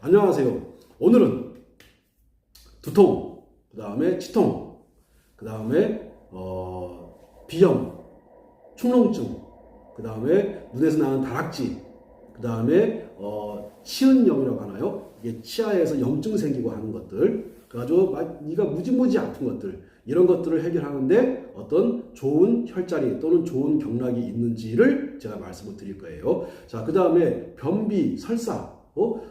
안녕하세요. 오늘은 두통, 그 다음에 치통, 그 다음에 비염, 축농증, 그 다음에 눈에서 나는 다락지, 그 다음에 치은염이라고 하나요? 이게 치아에서 염증 생기고 하는 것들, 그래가지고 네가 무지무지 아픈 것들, 이런 것들을 해결하는데 어떤 좋은 혈자리 또는 좋은 경락이 있는지를 제가 말씀을 드릴 거예요. 자, 그 다음에 변비, 설사,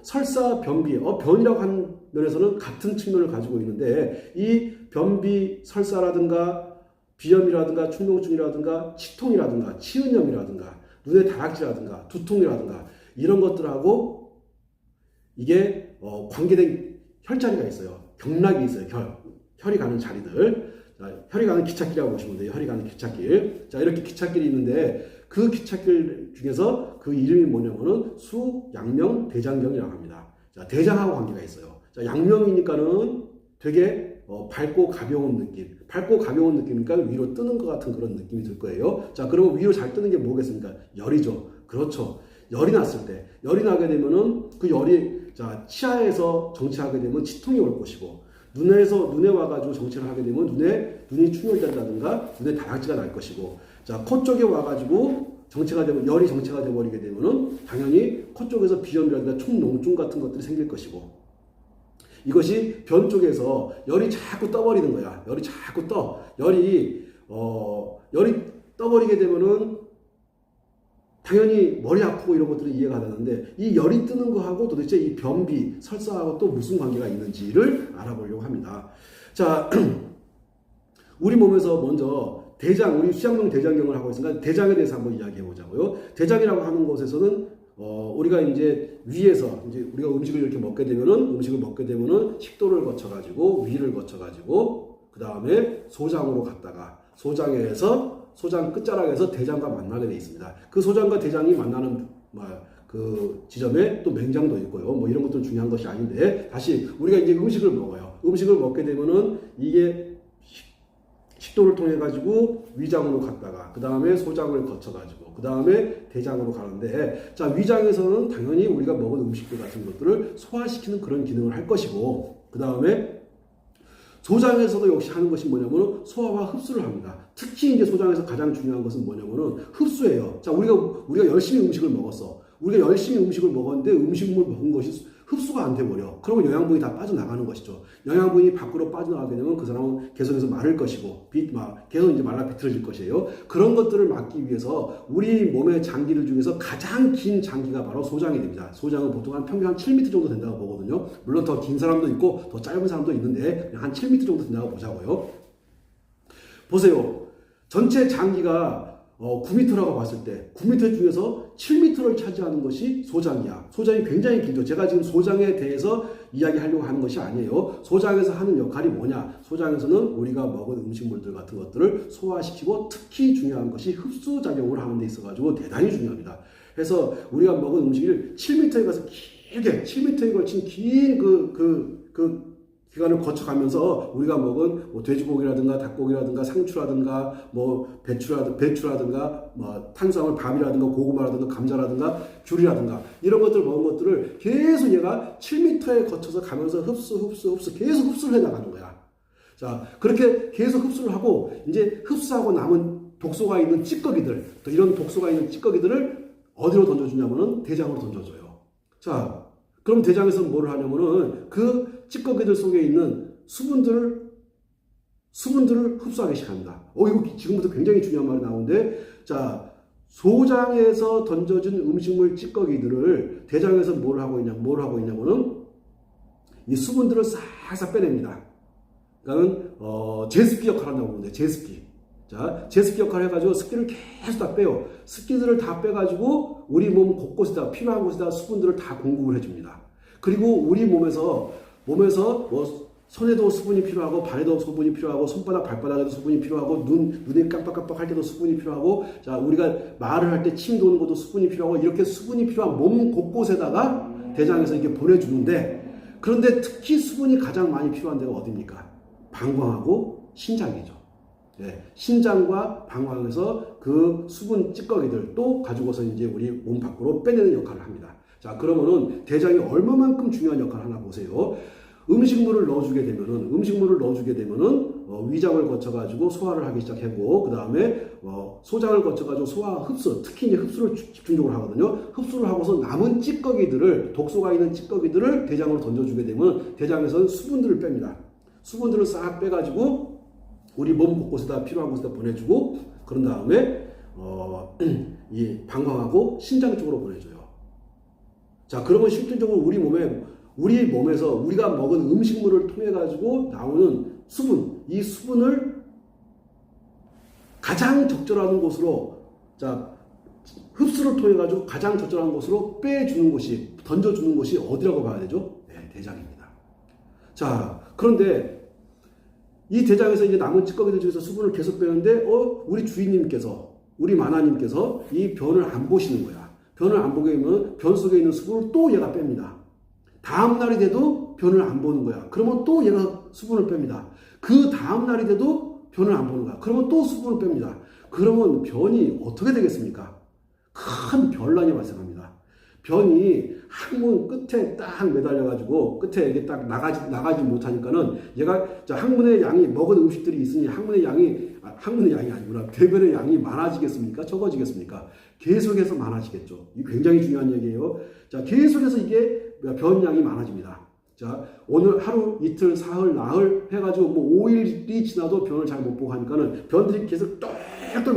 설사, 변비, 변이라고 하는 면에서는 같은 측면을 가지고 있는데, 이 변비, 설사라든가 비염이라든가 축농증이라든가 치통이라든가 치은염이라든가 눈의 다락지라든가 두통이라든가 이런 것들하고 이게 관계된 혈자리가 있어요. 경락이 있어요. 혈이 가는 자리들. 자, 혈이 가는 기찻길이라고 보시면 돼요. 혈이 가는 기찻길. 자, 이렇게 기찻길이 있는데 그 기찻길 중에서 그 이름이 뭐냐면은 수, 양명, 대장경이라고 합니다. 자, 대장하고 관계가 있어요. 자, 양명이니까는 되게 밝고 가벼운 느낌. 밝고 가벼운 느낌이니까 위로 뜨는 것 같은 그런 느낌이 들 거예요. 자, 그러면 위로 잘 뜨는 게 뭐겠습니까? 열이죠. 그렇죠. 열이 났을 때, 열이 나게 되면은 그 열이, 자, 치아에서 정체하게 되면 치통이 올 것이고, 눈에 와가지고 정체를 하게 되면 눈이 충혈이 된다든가 눈에 다락지가 날 것이고, 자, 코 쪽에 와가지고 정체가 되면, 열이 정체가 되어버리게 되면은 당연히 코 쪽에서 비염이라든가 축농증 같은 것들이 생길 것이고, 이것이 변 쪽에서 열이 자꾸 떠버리는 거야. 열이 자꾸 떠. 열이 떠버리게 되면은 당연히 머리 아프고 이런 것들은 이해가 되는데, 이 열이 뜨는 거하고 도대체 이 변비, 설사하고 또 무슨 관계가 있는지를 알아보려고 합니다. 자, 우리 몸에서 먼저 대장, 우리 수양명 대장경을 하고 있으니까 대장에 대해서 한번 이야기해 보자고요. 대장이라고 하는 곳에서는 우리가 이제 위에서 이제 우리가 음식을 이렇게 먹게 되면은 식도를 거쳐가지고 위를 거쳐가지고 그 다음에 소장으로 갔다가 소장 끝자락에서 대장과 만나게 되어 있습니다. 그 소장과 대장이 만나는 그 지점에 또 맹장도 있고요. 뭐 이런 것들은 중요한 것이 아닌데, 다시 우리가 이제 음식을 먹어요. 음식을 먹게 되면은 이게 식도를 통해 가지고 위장으로 갔다가 그 다음에 소장을 거쳐 가지고 그 다음에 대장으로 가는데, 자, 위장에서는 당연히 우리가 먹은 음식들 같은 것들을 소화시키는 그런 기능을 할 것이고, 그 다음에 소장에서도 역시 하는 것이 뭐냐면은 소화와 흡수를 합니다. 특히 이제 소장에서 가장 중요한 것은 뭐냐면은 흡수예요. 자, 우리가 열심히 음식을 먹었어. 우리가 열심히 음식을 먹었는데 음식물 먹은 것이 흡수가 안 돼버려. 그러면 영양분이 다 빠져나가는 것이죠. 영양분이 밖으로 빠져나가게 되면 그 사람은 계속해서 마를 것이고, 계속 이제 말라 비틀어질 것이에요. 그런 것들을 막기 위해서 우리 몸의 장기들 중에서 가장 긴 장기가 바로 소장이 됩니다. 소장은 보통 평균 한 7m 정도 된다고 보거든요. 물론 더 긴 사람도 있고 더 짧은 사람도 있는데 한 7m 정도 된다고 보자고요. 보세요. 전체 장기가 9m라고 봤을 때 9m 중에서 7m를 차지하는 것이 소장이야. 소장이 굉장히 길죠. 제가 지금 소장에 대해서 이야기하려고 하는 것이 아니에요. 소장에서 하는 역할이 뭐냐? 소장에서는 우리가 먹은 음식물들 같은 것들을 소화시키고, 특히 중요한 것이 흡수작용을 하는 데 있어가지고 대단히 중요합니다. 그래서 우리가 먹은 음식을 7m에 가서 길게 7m에 걸친 긴 기간을 거쳐가면서 우리가 먹은 뭐 돼지고기라든가 닭고기라든가 상추라든가 뭐 배추라든가 뭐 탄수화물 밥이라든가 고구마라든가 감자라든가 귤이라든가 이런 것들 먹은 것들을 계속 얘가 7m에 거쳐서 가면서 흡수 계속 흡수를 해 나가는 거야. 자, 그렇게 계속 흡수를 하고 이제 흡수하고 남은 독소가 있는 찌꺼기들, 또 이런 독소가 있는 찌꺼기들을 어디로 던져주냐면은 대장으로 던져줘요. 자, 그럼 대장에서는 뭘 하냐면은 그 찌꺼기들 속에 있는 수분들을 흡수하기 시작합니다. 이거 지금부터 굉장히 중요한 말이 나오는데, 자, 소장에서 던져진 음식물 찌꺼기들을 대장에서 뭘 하고 있냐면은 이 수분들을 싹싹 빼냅니다. 그러니까 제습기 역할을 한다고 보는데, 제습기. 자, 제습기 역할을 해가지고 습기를 계속 다 빼요. 습기들을 다 빼가지고 우리 몸 곳곳에다, 필요한 곳에다 수분들을 다 공급을 해줍니다. 그리고 우리 몸에서 뭐 손에도 수분이 필요하고, 발에도 수분이 필요하고, 손바닥, 발바닥에도 수분이 필요하고, 눈이 깜빡깜빡 할 때도 수분이 필요하고, 자, 우리가 말을 할 때 침 도는 것도 수분이 필요하고, 이렇게 수분이 필요한 몸 곳곳에다가 대장에서 이렇게 보내주는데, 그런데 특히 수분이 가장 많이 필요한 데가 어디입니까? 방광하고 신장이죠. 네, 신장과 방광에서 그 수분 찌꺼기들 또 가지고서 이제 우리 몸 밖으로 빼내는 역할을 합니다. 자, 그러면은 대장이 얼마만큼 중요한 역할을 하나 보세요. 음식물을 넣어주게 되면은 위장을 거쳐가지고 소화를 하기 시작하고, 그 다음에 소장을 거쳐가지고 소화 흡수, 특히 이제 흡수를 집중적으로 하거든요. 흡수를 하고서 남은 찌꺼기들을, 독소가 있는 찌꺼기들을 대장으로 던져주게 되면 대장에서는 수분들을 뺍니다. 수분들을 싹 빼가지고 우리 몸 곳곳에다 필요한 곳에다 보내주고, 그런 다음에 이 방광하고 신장 쪽으로 보내줘요. 자, 그러면 실질적으로 우리 몸에서 우리가 먹은 음식물을 통해 가지고 나오는 수분, 이 수분을 가장 적절한 곳으로, 자, 흡수를 통해 가지고 가장 적절한 곳으로 빼주는 곳이, 던져주는 곳이 어디라고 봐야 되죠? 네, 대장입니다. 자, 그런데 이 대장에서 이제 남은 찌꺼기들 중에서 수분을 계속 빼는데, 우리 주인님께서, 우리 마나님께서 이 변을 안 보시는 거야. 변을 안 보게 되면 변 속에 있는 수분을 또 얘가 뺍니다. 다음 날이 돼도 변을 안 보는 거야. 그러면 또 얘가 수분을 뺍니다. 그 다음 날이 돼도 변을 안 보는 거야. 그러면 또 수분을 뺍니다. 그러면 변이 어떻게 되겠습니까? 큰 변란이 발생합니다. 변이 항문 끝에 딱 매달려가지고 끝에 이게 딱 나가지 못하니까는 얘가 항문의 양이, 먹은 음식들이 있으니 항문의 양이 아니구나. 대변의 양이 많아지겠습니까? 적어지겠습니까? 계속해서 많아지겠죠. 이게 굉장히 중요한 얘기예요. 자, 계속해서 이게 변량이 많아집니다. 자, 오늘 하루, 이틀, 사흘, 나흘 해가지고 뭐 5일이 지나도 변을 잘 못 보고 하니까는 변들이 계속 똘똘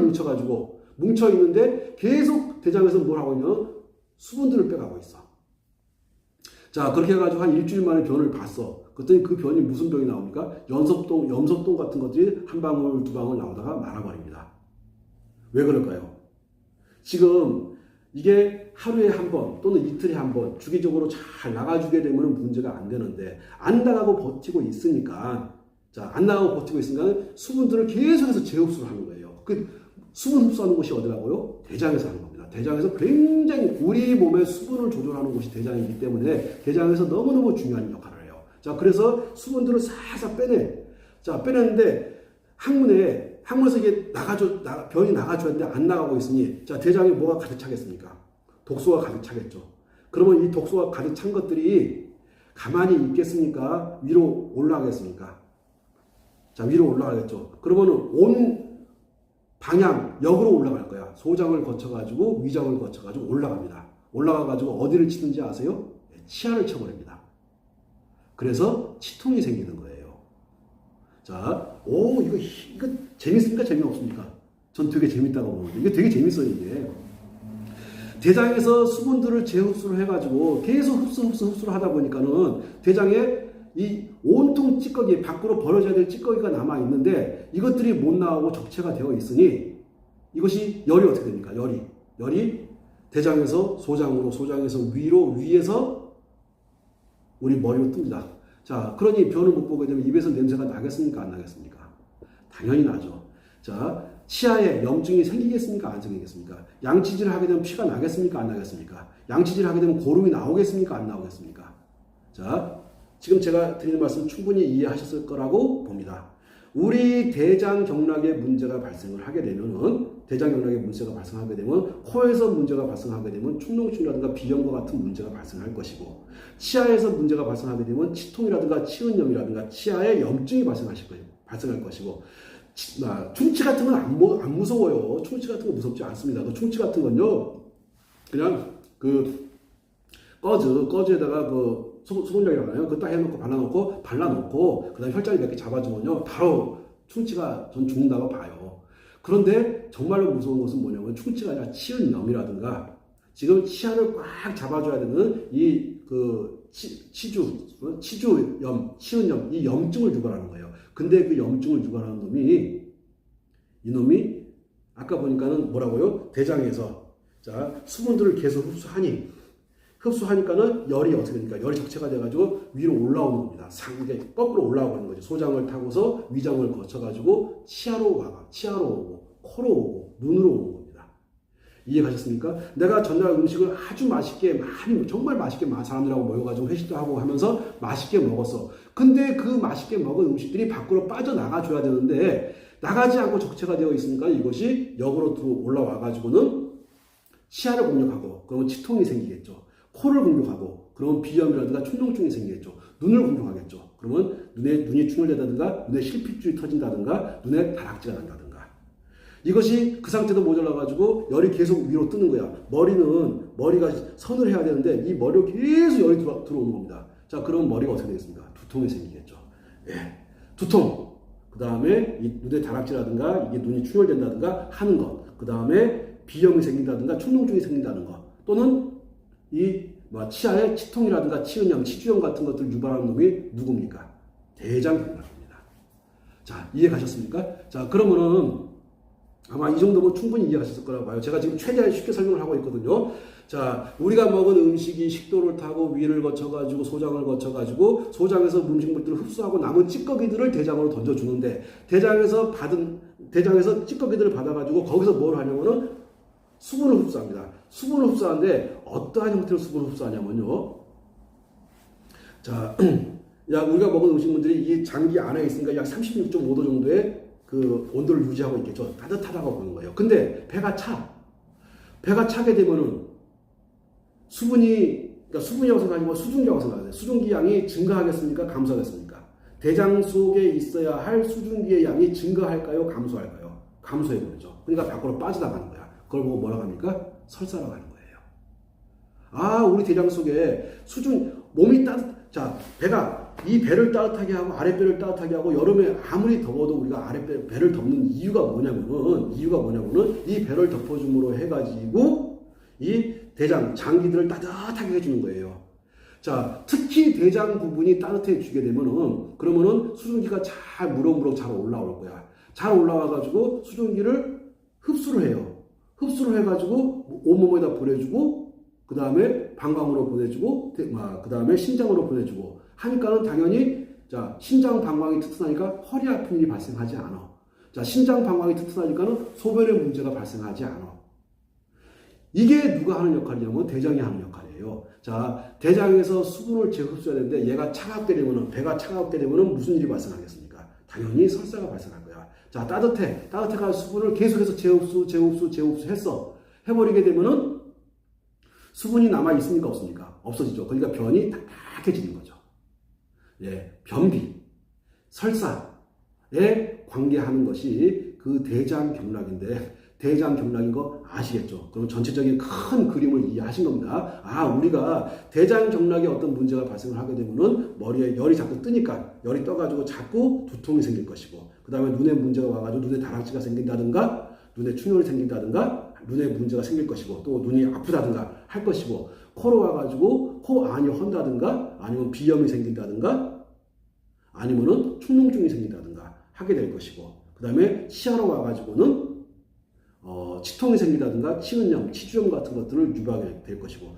뭉쳐 있는데 계속 대장에서 뭘 하고 있냐면 수분들을 빼가고 있어. 자, 그렇게 해가지고 한 일주일 만에 변을 봤어. 그랬더니 그 변이 무슨 병이 나옵니까? 염소똥 같은 것들이 한 방울, 두 방울 나오다가 말아버립니다. 왜 그럴까요? 지금 이게 하루에 한 번 또는 이틀에 한 번 주기적으로 잘 나가주게 되면 문제가 안 되는데, 안 나가고 버티고 있으니까, 자, 안 나가고 버티고 있으니까 수분들을 계속해서 재흡수를 하는 거예요. 그 수분 흡수하는 곳이 어디라고요? 대장에서 하는 겁니다. 대장에서 굉장히 우리 몸의 수분을 조절하는 곳이 대장이기 때문에 대장에서 너무너무 중요한 역할을 해요. 자, 그래서 수분들을 싹싹 빼내. 자, 빼내는데 항문에서 이게 변이 나가줘야 되는데 안 나가고 있으니, 자, 대장에 뭐가 가득 차겠습니까? 독소가 가득 차겠죠. 그러면 이 독소가 가득 찬 것들이 가만히 있겠습니까? 위로 올라가겠습니까? 자, 위로 올라가겠죠. 그러면 온 방향, 역으로 올라갈 거야. 소장을 거쳐가지고, 위장을 거쳐가지고 올라갑니다. 올라가가지고 어디를 치는지 아세요? 치아를 쳐버립니다. 그래서 치통이 생기는 거예요. 자, 이거 재밌습니까? 재미없습니까? 전 되게 재밌다고 보는데, 이게 되게 재밌어요, 이게. 대장에서 수분들을 재흡수를 해가지고 계속 흡수를 하다 보니까는 대장에 이 온통 찌꺼기, 밖으로 버려져야 될 찌꺼기가 남아있는데 이것들이 못 나오고 적체가 되어 있으니 이것이 열이 어떻게 됩니까? 열이 대장에서 소장으로, 소장에서 위로, 위에서 우리 머리로 뜹니다. 자, 그러니 변을 못 보게 되면 입에서 냄새가 나겠습니까? 안 나겠습니까? 당연히 나죠. 자, 치아에 염증이 생기겠습니까? 안 생기겠습니까? 양치질을 하게 되면 피가 나겠습니까? 안 나겠습니까? 양치질을 하게 되면 고름이 나오겠습니까? 안 나오겠습니까? 자, 지금 제가 드리는 말씀 충분히 이해하셨을 거라고 봅니다. 우리 대장경락에 문제가 발생을 하게 되면은, 대장경락에 문제가 발생하게 되면 코에서 문제가 발생하게 되면 축농증이라든가 비염과 같은 문제가 발생할 것이고, 치아에서 문제가 발생하게 되면 치통이라든가 치은염이라든가 치아에 염증이 발생할 것이고, 충치 같은 건 안 무서워요. 충치 같은 건 무섭지 않습니다. 그 충치 같은 건요, 그냥 꺼즈에다가 수분력이라고 하나요? 그거 딱 해놓고 발라놓고 그 다음에 혈자리 몇 개 잡아주면요, 바로 충치가 전 죽는다고 봐요. 그런데 정말로 무서운 것은 뭐냐면 충치가 아니라 치은염이라든가, 지금 치아를 꽉 잡아줘야 되는 치주염, 치은염, 이 염증을 유발하는 거예요. 근데 그 염증을 유발하는 놈이 아까 보니까는 뭐라고요? 대장에서, 자, 수분들을 계속 흡수하니까는 열이 어떻게 됩니까? 열이 적체가 돼가지고 위로 올라오는 겁니다. 상계 거꾸로 올라오는 거죠. 소장을 타고서 위장을 거쳐가지고 치아로 오고, 코로 오고, 눈으로 오는 겁니다. 이해가셨습니까? 내가 전날 음식을 아주 맛있게 정말 맛있게 사람들하고 모여가지고 회식도 하고 하면서 맛있게 먹었어. 근데 그 맛있게 먹은 음식들이 밖으로 빠져나가줘야 되는데 나가지 않고 적체가 되어 있으니까 이것이 역으로 올라와가지고는 치아를 공격하고, 그러면 치통이 생기겠죠. 코를 공격하고 그러면 비염이라든가 충농증이 생기겠죠. 눈을 공격하겠죠. 그러면 눈이 충혈되다든가 눈에 실핏줄이 터진다든가 눈에 다락지가 난다든가. 이것이 그 상태도 모자라가지고 열이 계속 위로 뜨는 거야. 머리가 선을 해야 되는데 이 머리로 계속 열이 들어오는 겁니다. 자, 그럼 머리가 어떻게 되겠습니까? 두통이 생기겠죠. 예, 두통. 그 다음에 이 눈에 다락지라든가 이게 눈이 충혈된다든가 하는 것. 그 다음에 비염이 생긴다든가 충농증이 생긴다는 것. 또는 치아에 치통이라든가 치은염, 치주염 같은 것들을 유발하는 놈이 누굽니까? 대장경락입니다. 자, 이해 가셨습니까? 자, 그러면은 아마 이 정도면 충분히 이해하셨을 거라고 봐요. 제가 지금 최대한 쉽게 설명을 하고 있거든요. 자, 우리가 먹은 음식이 식도를 타고 위를 거쳐가지고 소장을 거쳐가지고 소장에서 음식물들을 흡수하고 남은 찌꺼기들을 대장으로 던져주는데 대장에서 찌꺼기들을 받아가지고 거기서 뭘 하냐면은 수분을 흡수합니다. 수분을 흡수하는데 어떠한 형태로 수분을 흡수하냐면요. 자, 우리가 먹은 음식물들이 이 장기 안에 있으니까 약 36.5도 정도의 그 온도를 유지하고 있겠죠. 따뜻하다고 보는 거예요. 근데 배가 차게 되면은 수분이라고 생각하지만 수증기라고 생각하세요. 수증기 양이 증가하겠습니까? 감소하겠습니까? 대장 속에 있어야 할 수증기의 양이 증가할까요? 감소할까요? 감소해버리죠. 그러니까 밖으로 빠져나가는 거야. 그걸 보고 뭐라고 합니까? 설사라고 하는 거예요. 우리 대장 속에 몸이 이 배를 따뜻하게 하고 아랫배를 따뜻하게 하고 여름에 아무리 더워도 우리가 배를 덮는 이유가 뭐냐면은 이 배를 덮어줌으로 해가지고 이 대장, 장기들을 따뜻하게 해주는 거예요. 자, 특히 대장 부분이 따뜻해지게 되면은 그러면은 수증기가 무럭무럭 잘 올라올 거야. 잘 올라와가지고 수증기를 흡수를 해요. 흡수를 해가지고 온몸에다 보내주고 그 다음에 방광으로 보내주고 그 다음에 신장으로 보내주고 하니까는 당연히 신장 방광이 튼튼하니까 허리 아픈 일이 발생하지 않아. 자, 신장 방광이 튼튼하니까는 소변에 문제가 발생하지 않아. 이게 누가 하는 역할이냐면 대장이 하는 역할이에요. 자, 대장에서 수분을 재흡수해야 되는데 얘가 배가 차갑게 되면은 무슨 일이 발생하겠습니까? 당연히 설사가 발생할 거야. 자, 따뜻해가 수분을 계속해서 해버리게 되면은 수분이 남아있습니까? 없습니까? 없어지죠. 그러니까 변이 딱딱해지는 거죠. 예, 변비, 설사에 관계하는 것이 그 대장경락인데 대장경락인 거 아시겠죠? 그럼 전체적인 큰 그림을 이해하신 겁니다. 우리가 대장경락에 어떤 문제가 발생을 하게 되면은 머리에 열이 자꾸 뜨니까 열이 떠가지고 자꾸 두통이 생길 것이고 그 다음에 눈에 문제가 와가지고 눈에 다락지가 생긴다든가 눈에 충혈이 생긴다든가 눈에 문제가 생길 것이고 또 눈이 아프다든가 할 것이고 코로 와가지고 코 안이 헌다든가 아니면 비염이 생긴다든가 아니면은 충농증이 생긴다든가 하게 될 것이고 그 다음에 치아로 와가지고는 치통이 생긴다든가 치은염, 치주염 같은 것들을 유발하게 될 것이고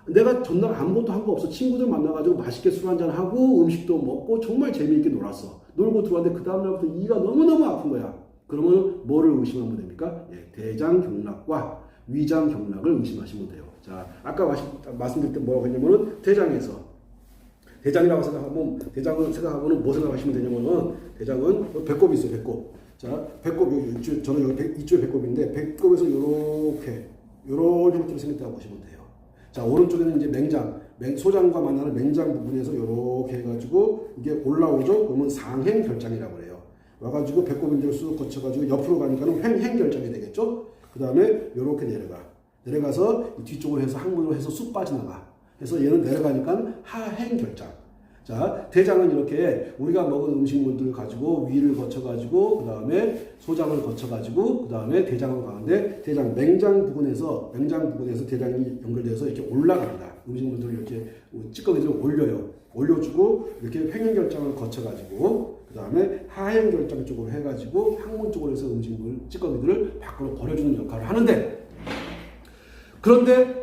내가 전날 아무것도 한 거 없어. 친구들 만나가지고 맛있게 술 한잔 하고 음식도 먹고 정말 재미있게 놀았어. 놀고 들어왔는데 그 다음날부터 이가 너무너무 아픈 거야. 그러면 뭐를 의심하면 됩니까? 대장경락과 위장경락을 의심하시면 돼요. 자, 아까 말씀드릴 때 뭐라고 했냐면은 대장이라고 생각하고는 뭐 생각하시면 되냐면은 대장은 배꼽이 있어요. 배꼽. 자, 배꼽 저는 이쪽에 배꼽인데 배꼽에서 요런 형태로 생겼다고 보시면 돼요. 자, 오른쪽에는 이제 소장과 만나는 맹장 부분에서 요렇게 해가지고 이게 올라오죠. 그러면 상행결장이라고 해요. 와가지고 배꼽인대로 쑥 거쳐가지고 옆으로 가니까는 행결장이 되겠죠. 그 다음에 요렇게 내려가서 뒤쪽으로 해서 항문으로 해서 쑥 빠져나가. 해서 얘는 내려가니까 하행결장. 자, 대장은 이렇게 우리가 먹은 음식물들을 가지고 위를 거쳐가지고 그 다음에 소장을 거쳐가지고 그 다음에 대장으로 가는데 맹장 부분에서 대장이 연결돼서 이렇게 올라갑니다. 음식물들을 이렇게 찌꺼기들을 올려주고 이렇게 횡행결장을 거쳐가지고 그 다음에 하행결장 쪽으로 해가지고 항문 쪽으로 해서 음식물 찌꺼기들을 밖으로 버려주는 역할을 하는데 그런데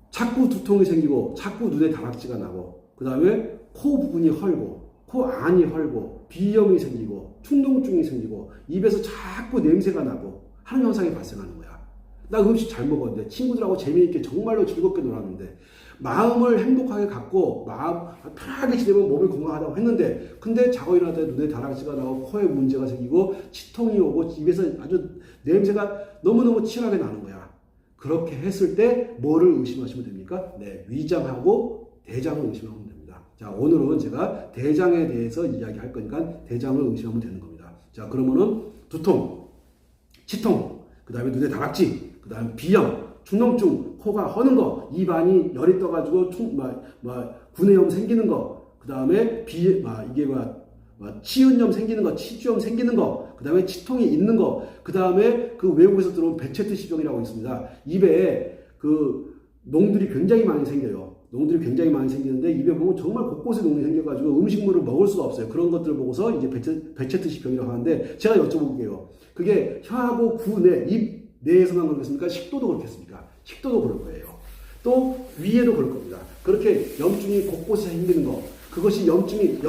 자꾸 두통이 생기고 자꾸 눈에 다락지가 나고 그 다음에 코 부분이 헐고 코 안이 헐고 비염이 생기고 충농증이 생기고 입에서 자꾸 냄새가 나고 하는 현상이 발생하는 거야. 나 음식 잘 먹었는데 친구들하고 재미있게 정말로 즐겁게 놀았는데 마음을 행복하게 갖고 마음 편하게 지내면 몸이 건강하다고 했는데 근데 자고 일어날 때 눈에 다락지가 나고 코에 문제가 생기고 치통이 오고 입에서 아주 냄새가 너무너무 치하게 나는 거야. 그렇게 했을 때 뭐를 의심하시면 됩니까? 네, 위장하고 대장을 의심하면 됩니다. 자, 오늘은 제가 대장에 대해서 이야기할 거니까 대장을 의심하면 되는 겁니다. 자, 그러면은 두통, 치통, 그 다음에 눈에 다락지, 그 다음에 비염, 축농증, 코가 허는 거, 입안이 열이 떠가지고 구내염 생기는 거, 그 다음에 치은염 생기는 거, 치주염 생기는 거, 그 다음에 치통이 있는 거, 그 다음에 그 외국에서 들어온 베체트 시병이라고 있습니다. 입에 그 농들이 굉장히 많이 생겨요. 농들이 굉장히 많이 생기는데 입에 보면 정말 곳곳에 농이 생겨가지고 음식물을 먹을 수가 없어요. 그런 것들을 보고서 이제 베체트 시병이라고 하는데 제가 여쭤볼게요. 그게 혀하고 구내, 입 내에서만 그렇겠습니까? 식도도 그렇겠습니까? 식도도 그럴 거예요. 또 위에도 그럴 겁니다. 그렇게 염증이 곳곳에 생기는 거, 그것이 염증이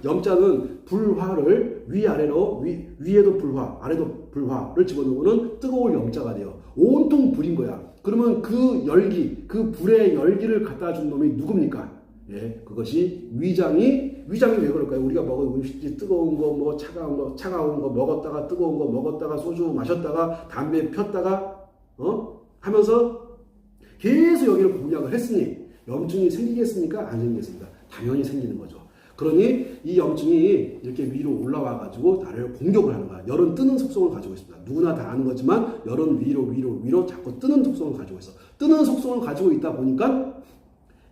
염자는 불화를 위아래로 위에도 불화, 아래도 불화를 집어넣으면 뜨거울 염자가 돼요. 온통 불인 거야. 그러면 그 열기, 그 불의 열기를 갖다 준 놈이 누굽니까? 예, 그것이 위장이 왜 그럴까요? 우리가 먹은 음식이 뜨거운 거, 뭐 차가운 거 먹었다가 뜨거운 거 먹었다가 소주 마셨다가 담배 폈다가 하면서 계속 여기를 공략을 했으니 염증이 생기겠습니까? 안 생기겠습니까? 당연히 생기는 거죠. 그러니 이 염증이 이렇게 위로 올라와 가지고 나를 공격을 하는 거야. 열은 뜨는 속성을 가지고 있습니다. 누구나 다 아는 거지만 열은 위로 자꾸 뜨는 속성을 가지고 있어. 뜨는 속성을 가지고 있다 보니까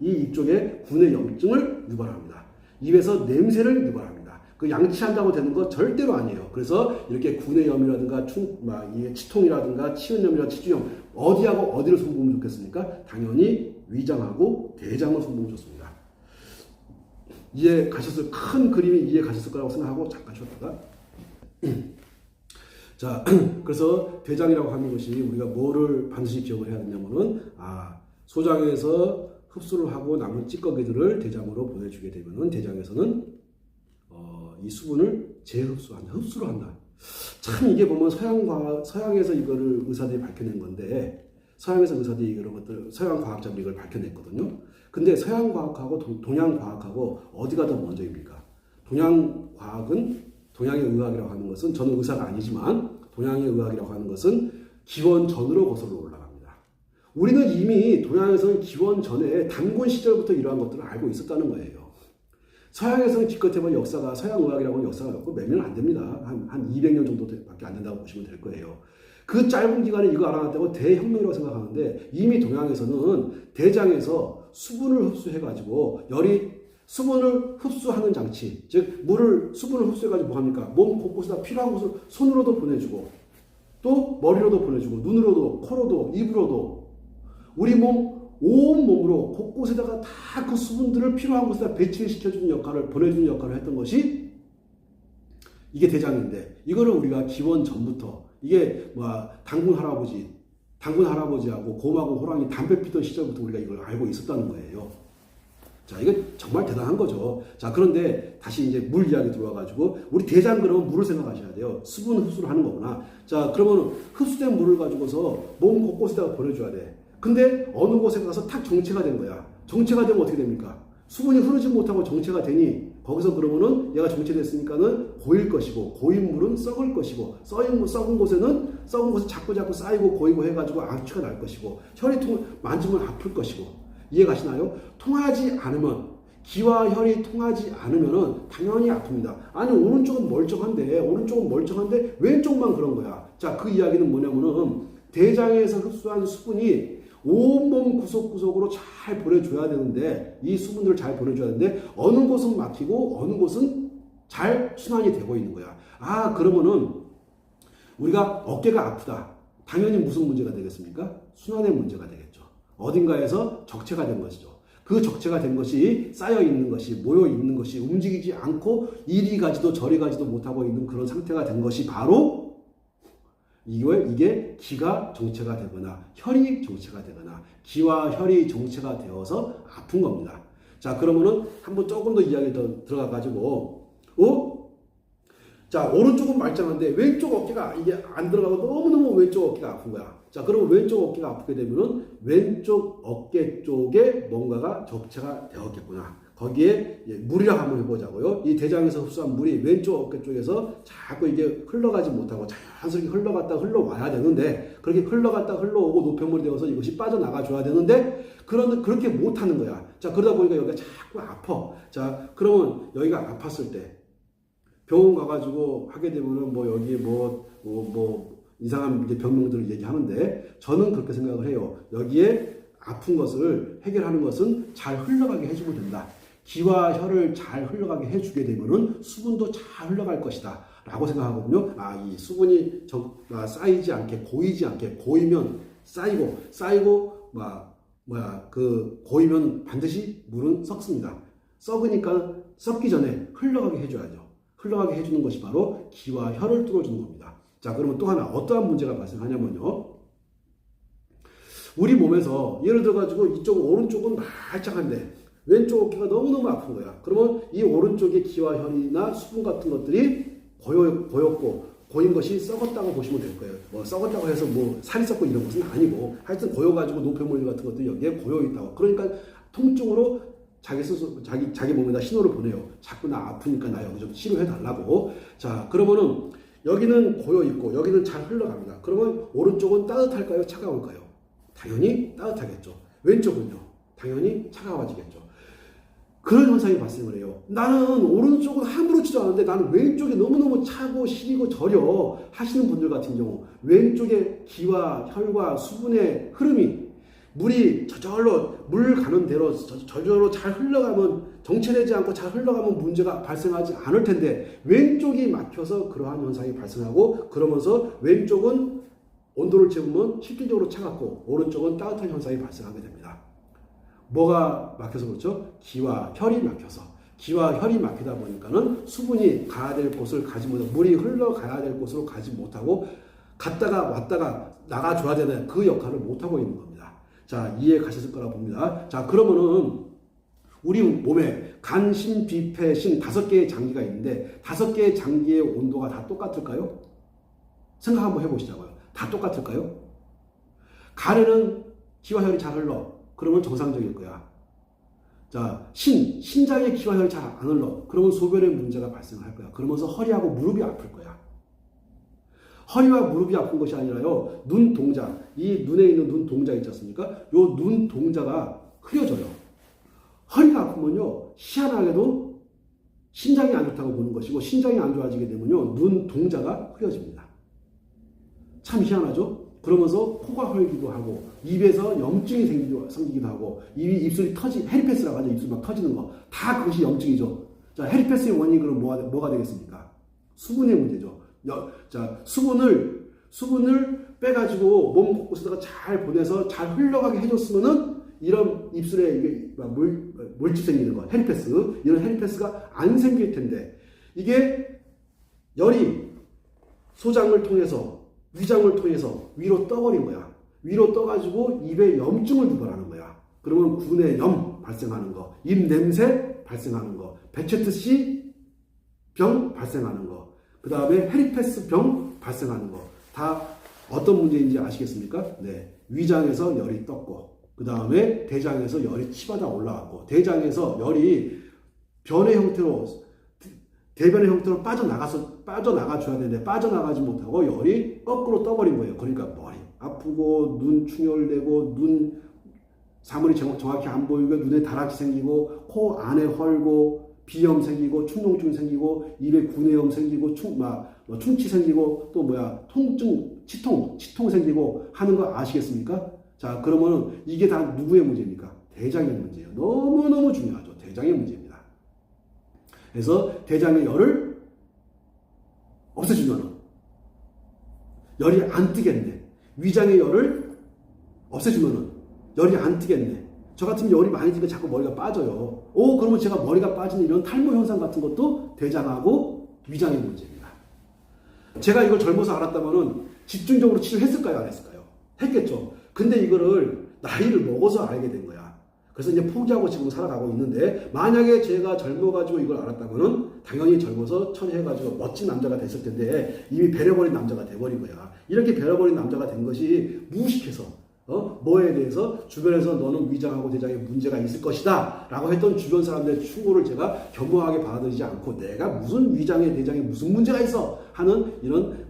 이 이쪽에 구내 염증을 유발합니다. 입에서 냄새를 유발합니다. 그 양치한다고 되는 거 절대로 아니에요. 그래서 이렇게 구내염이라든가 치통이라든가 치은염이라든가 치주염 어디하고 어디를 손보면 좋겠습니까? 당연히 위장하고 대장을 손보면 좋습니다. 큰 그림이 이해 가셨을 거라고 생각하고 잠깐 쉬었다가 자, 그래서 대장이라고 하는 것이 우리가 뭐를 반드시 기억을 해야 되냐면은 소장에서 흡수를 하고 남은 찌꺼기들을 대장으로 보내주게 되면은 대장에서는 이 수분을 흡수를 한다. 참 이게 보면 서양에서 이거를 의사들이 밝혀낸 건데 서양에서 의사들이 이런 것들 서양 과학자들이 이걸 밝혀냈거든요. 근데 서양 과학하고 동양 과학하고 어디가 더 먼저입니까? 동양 과학은 동양의 의학이라고 하는 것은 저는 의사가 아니지만 동양의 의학이라고 하는 것은 기원 전으로 거슬러 올라갑니다. 우리는 이미 동양에서는 기원 전에 단군 시절부터 이러한 것들을 알고 있었다는 거예요. 서양에서는 기껏 해본 역사가 서양 의학이라고는 역사가 없고 몇 년 안 됩니다. 한 200년 정도밖에 안 된다고 보시면 될 거예요. 그 짧은 기간에 이거 알아놨다고 대혁명이라고 생각하는데 이미 동양에서는 대장에서 수분을 흡수해가지고 수분을 흡수하는 장치, 즉 수분을 흡수해가지고 뭐합니까? 몸 곳곳에다 필요한 곳을 손으로도 보내주고 또 머리로도 보내주고 눈으로도 코로도 입으로도 우리 온 몸으로 곳곳에다가 다 그 수분들을 필요한 곳에다 배치시켜주는 역할을 보내주는 역할을 했던 것이 이게 대장인데 이거를 우리가 기원 전부터 이게 당군 할아버지하고 곰하고 호랑이 담배 피던 시절부터 우리가 이걸 알고 있었다는 거예요. 자, 이게 정말 대단한 거죠. 자, 그런데 다시 이제 물 이야기 들어와가지고 우리 대장 그러면 물을 생각하셔야 돼요. 수분 흡수를 하는 거구나. 자, 그러면 흡수된 물을 가지고서 몸 곳곳에다가 보내줘야 돼. 근데 어느 곳에 가서 탁 정체가 된 거야. 정체가 되면 어떻게 됩니까? 수분이 흐르지 못하고 정체가 되니 거기서 그러면은 얘가 정체됐으니까는 고일 것이고 고인 물은 썩을 것이고 썩은 곳에 자꾸 쌓이고 고이고 해가지고 악취가 날 것이고 혈이 만지면 아플 것이고 이해 가시나요? 통하지 않으면 기와 혈이 통하지 않으면은 당연히 아픕니다. 아니 오른쪽은 멀쩡한데 왼쪽만 그런 거야. 자, 그 이야기는 뭐냐면은 대장에서 흡수한 수분이 온몸 구석구석으로 잘 보내줘야 되는데 이 수분들을 잘 보내줘야 되는데 어느 곳은 막히고 어느 곳은 잘 순환이 되고 있는 거야. 그러면은 우리가 어깨가 아프다. 당연히 무슨 문제가 되겠습니까? 순환의 문제가 되겠죠. 어딘가에서 적체가 된 것이죠. 그 적체가 된 것이 쌓여 있는 것이 모여 있는 것이 움직이지 않고 이리 가지도 저리 가지도 못하고 있는 그런 상태가 된 것이 바로 이게 기가 정체가 되거나 혈이 정체가 되거나 기와 혈이 정체가 되어서 아픈 겁니다. 자, 그러면은 한번 조금 더 이야기 더 들어가 가지고 자, 오른쪽은 말짱한데 왼쪽 어깨가 이게 안 들어가고 너무너무 왼쪽 어깨가 아픈 거야. 자, 그러면 왼쪽 어깨가 아프게 되면은 왼쪽 어깨 쪽에 뭔가가 적체가 되었겠구나. 거기에 물이라고 한번 해보자고요. 이 대장에서 흡수한 물이 왼쪽 어깨 쪽에서 자꾸 이게 흘러가지 못하고 자연스럽게 흘러갔다 흘러와야 되는데, 그렇게 흘러갔다 흘러오고 노폐물이 되어서 이것이 빠져나가 줘야 되는데, 그렇게 못하는 거야. 자, 그러다 보니까 여기가 자꾸 아파. 자, 그러면 여기가 아팠을 때 병원 가가지고 하게 되면은 뭐 여기 이상한 병명들을 얘기하는데, 저는 그렇게 생각을 해요. 여기에 아픈 것을 해결하는 것은 잘 흘러가게 해주면 된다. 기와 혈을 잘 흘러가게 해주게 되면은 수분도 잘 흘러갈 것이다 라고 생각하거든요. 이 수분이 쌓이지 않게, 고이지 않게, 고이면 쌓이고 고이면 반드시 물은 썩습니다. 썩으니까 썩기 전에 흘러가게 해줘야죠. 흘러가게 해주는 것이 바로 기와 혈을 뚫어주는 겁니다. 자, 그러면 또 하나 어떠한 문제가 발생하냐면요. 우리 몸에서 예를 들어가지고 이쪽 오른쪽은 말짱한데 왼쪽 어깨가 너무너무 아픈 거야. 그러면 이 오른쪽의 기와 혈이나 수분 같은 것들이 고였고, 고인 것이 썩었다고 보시면 될 거예요. 뭐 썩었다고 해서 뭐 살이 썩고 이런 것은 아니고, 하여튼 고여가지고 노폐물 같은 것들이 여기에 고여있다고. 그러니까 통증으로 자기 스스로, 자기 몸에다 신호를 보내요. 자꾸 나 아프니까 나 여기 좀 치료해달라고. 자, 그러면은 여기는 고여있고 여기는 잘 흘러갑니다. 그러면 오른쪽은 따뜻할까요? 차가울까요? 당연히 따뜻하겠죠. 왼쪽은요? 당연히 차가워지겠죠. 그런 현상이 발생을 해요. 나는 오른쪽은 아무렇지도 않은데 나는 왼쪽이 너무너무 차고 시리고 저려 하시는 분들 같은 경우, 왼쪽에 기와 혈과 수분의 흐름이, 물이 저절로 물 가는 대로 저절로 잘 흘러가면, 정체되지 않고 잘 흘러가면 문제가 발생하지 않을 텐데, 왼쪽이 막혀서 그러한 현상이 발생하고, 그러면서 왼쪽은 온도를 재보면 실질적으로 차갑고 오른쪽은 따뜻한 현상이 발생하게 됩니다. 뭐가 막혀서 그렇죠? 기와 혈이 막혀서. 기와 혈이 막히다 보니까는 수분이 가야 될 곳을 가지 못하고, 물이 흘러가야 될 곳으로 가지 못하고, 갔다가 왔다가 나가줘야 되는 그 역할을 못하고 있는 겁니다. 자, 이해 가셨을 거라 봅니다. 자, 그러면은 우리 몸에 간, 심, 비, 폐, 신 5개의 장기가 있는데 5개의 장기의 온도가 다 똑같을까요? 생각 한번 해보시자고요. 다 똑같을까요? 간에는 기와 혈이 잘 흘러. 그러면 정상적일 거야. 자, 신장에 기와 혈이 잘 안 흘러. 그러면 소변에 문제가 발생할 거야. 그러면서 허리하고 무릎이 아플 거야. 허리와 무릎이 아픈 것이 아니라요, 눈 동자, 이 눈에 있는 눈 동자 있지 않습니까? 요 눈 동자가 흐려져요. 허리가 아프면요, 희한하게도 신장이 안 좋다고 보는 것이고, 신장이 안 좋아지게 되면요, 눈 동자가 흐려집니다. 참 희한하죠? 그러면서 코가 헐기도 하고, 입에서 염증이 생기기도 하고, 입술이 헤리페스라고 하죠. 입술 막 터지는 거. 다 그것이 염증이죠. 자, 헤리페스의 원인이 그럼 뭐가 되겠습니까? 수분의 문제죠. 자, 수분을 빼가지고 몸 곳곳에다가 잘 보내서 잘 흘러가게 해줬으면은 이런 입술에 이게 물집 생기는 거, 헤리페스, 이런 헤리페스가 안 생길 텐데, 이게 열이 소장을 통해서, 위장을 통해서 위로 떠버린 거야. 위로 떠가지고 입에 염증을 유발하는 거야. 그러면 구내염 발생하는 거, 입 냄새 발생하는 거, 베체트-C 병 발생하는 거, 그 다음에 헤리페스 병 발생하는 거, 다 어떤 문제인지 아시겠습니까? 네, 위장에서 열이 떴고, 그 다음에 대장에서 열이 치받아 올라왔고, 대장에서 열이 변의 형태로, 대변의 형태로 빠져나가줘야 되는데 빠져나가지 못하고 열이 거꾸로 떠버린 거예요. 그러니까 머리 아프고, 눈 충혈되고, 눈 사물이 정확히 안 보이고, 눈에 다락이 생기고, 코 안에 헐고, 비염 생기고, 충농증 생기고, 입에 구내염 생기고, 충치 생기고, 또 통증, 치통 생기고 하는 거 아시겠습니까? 자, 그러면은 이게 다 누구의 문제입니까? 대장의 문제예요. 너무너무 중요하죠. 대장의 문제입니다. 그래서 대장의 열을 없애주면은 열이 안 뜨겠네. 위장의 열을 없애주면은 열이 안 뜨겠네. 저 같으면 열이 많이 뜨니까 자꾸 머리가 빠져요. 그러면 제가 머리가 빠지는 이런 탈모 현상 같은 것도 대장하고 위장의 문제입니다. 제가 이걸 젊어서 알았다면은 집중적으로 치료했을까요? 안 했을까요? 했겠죠. 근데 이거를 나이를 먹어서 알게 된 거야. 그래서 이제 포기하고 지금 살아가고 있는데, 만약에 제가 젊어가지고 이걸 알았다면은 당연히 젊어서 처리해가지고 멋진 남자가 됐을 텐데 이미 배려버린 남자가 돼버린 거야. 이렇게 배려버린 남자가 된 것이 무식해서 뭐에 대해서 주변에서 너는 위장하고 대장에 문제가 있을 것이다 라고 했던 주변 사람들의 충고를 제가 겸허하게 받아들이지 않고 내가 무슨 위장에 대장에 무슨 문제가 있어 하는 이런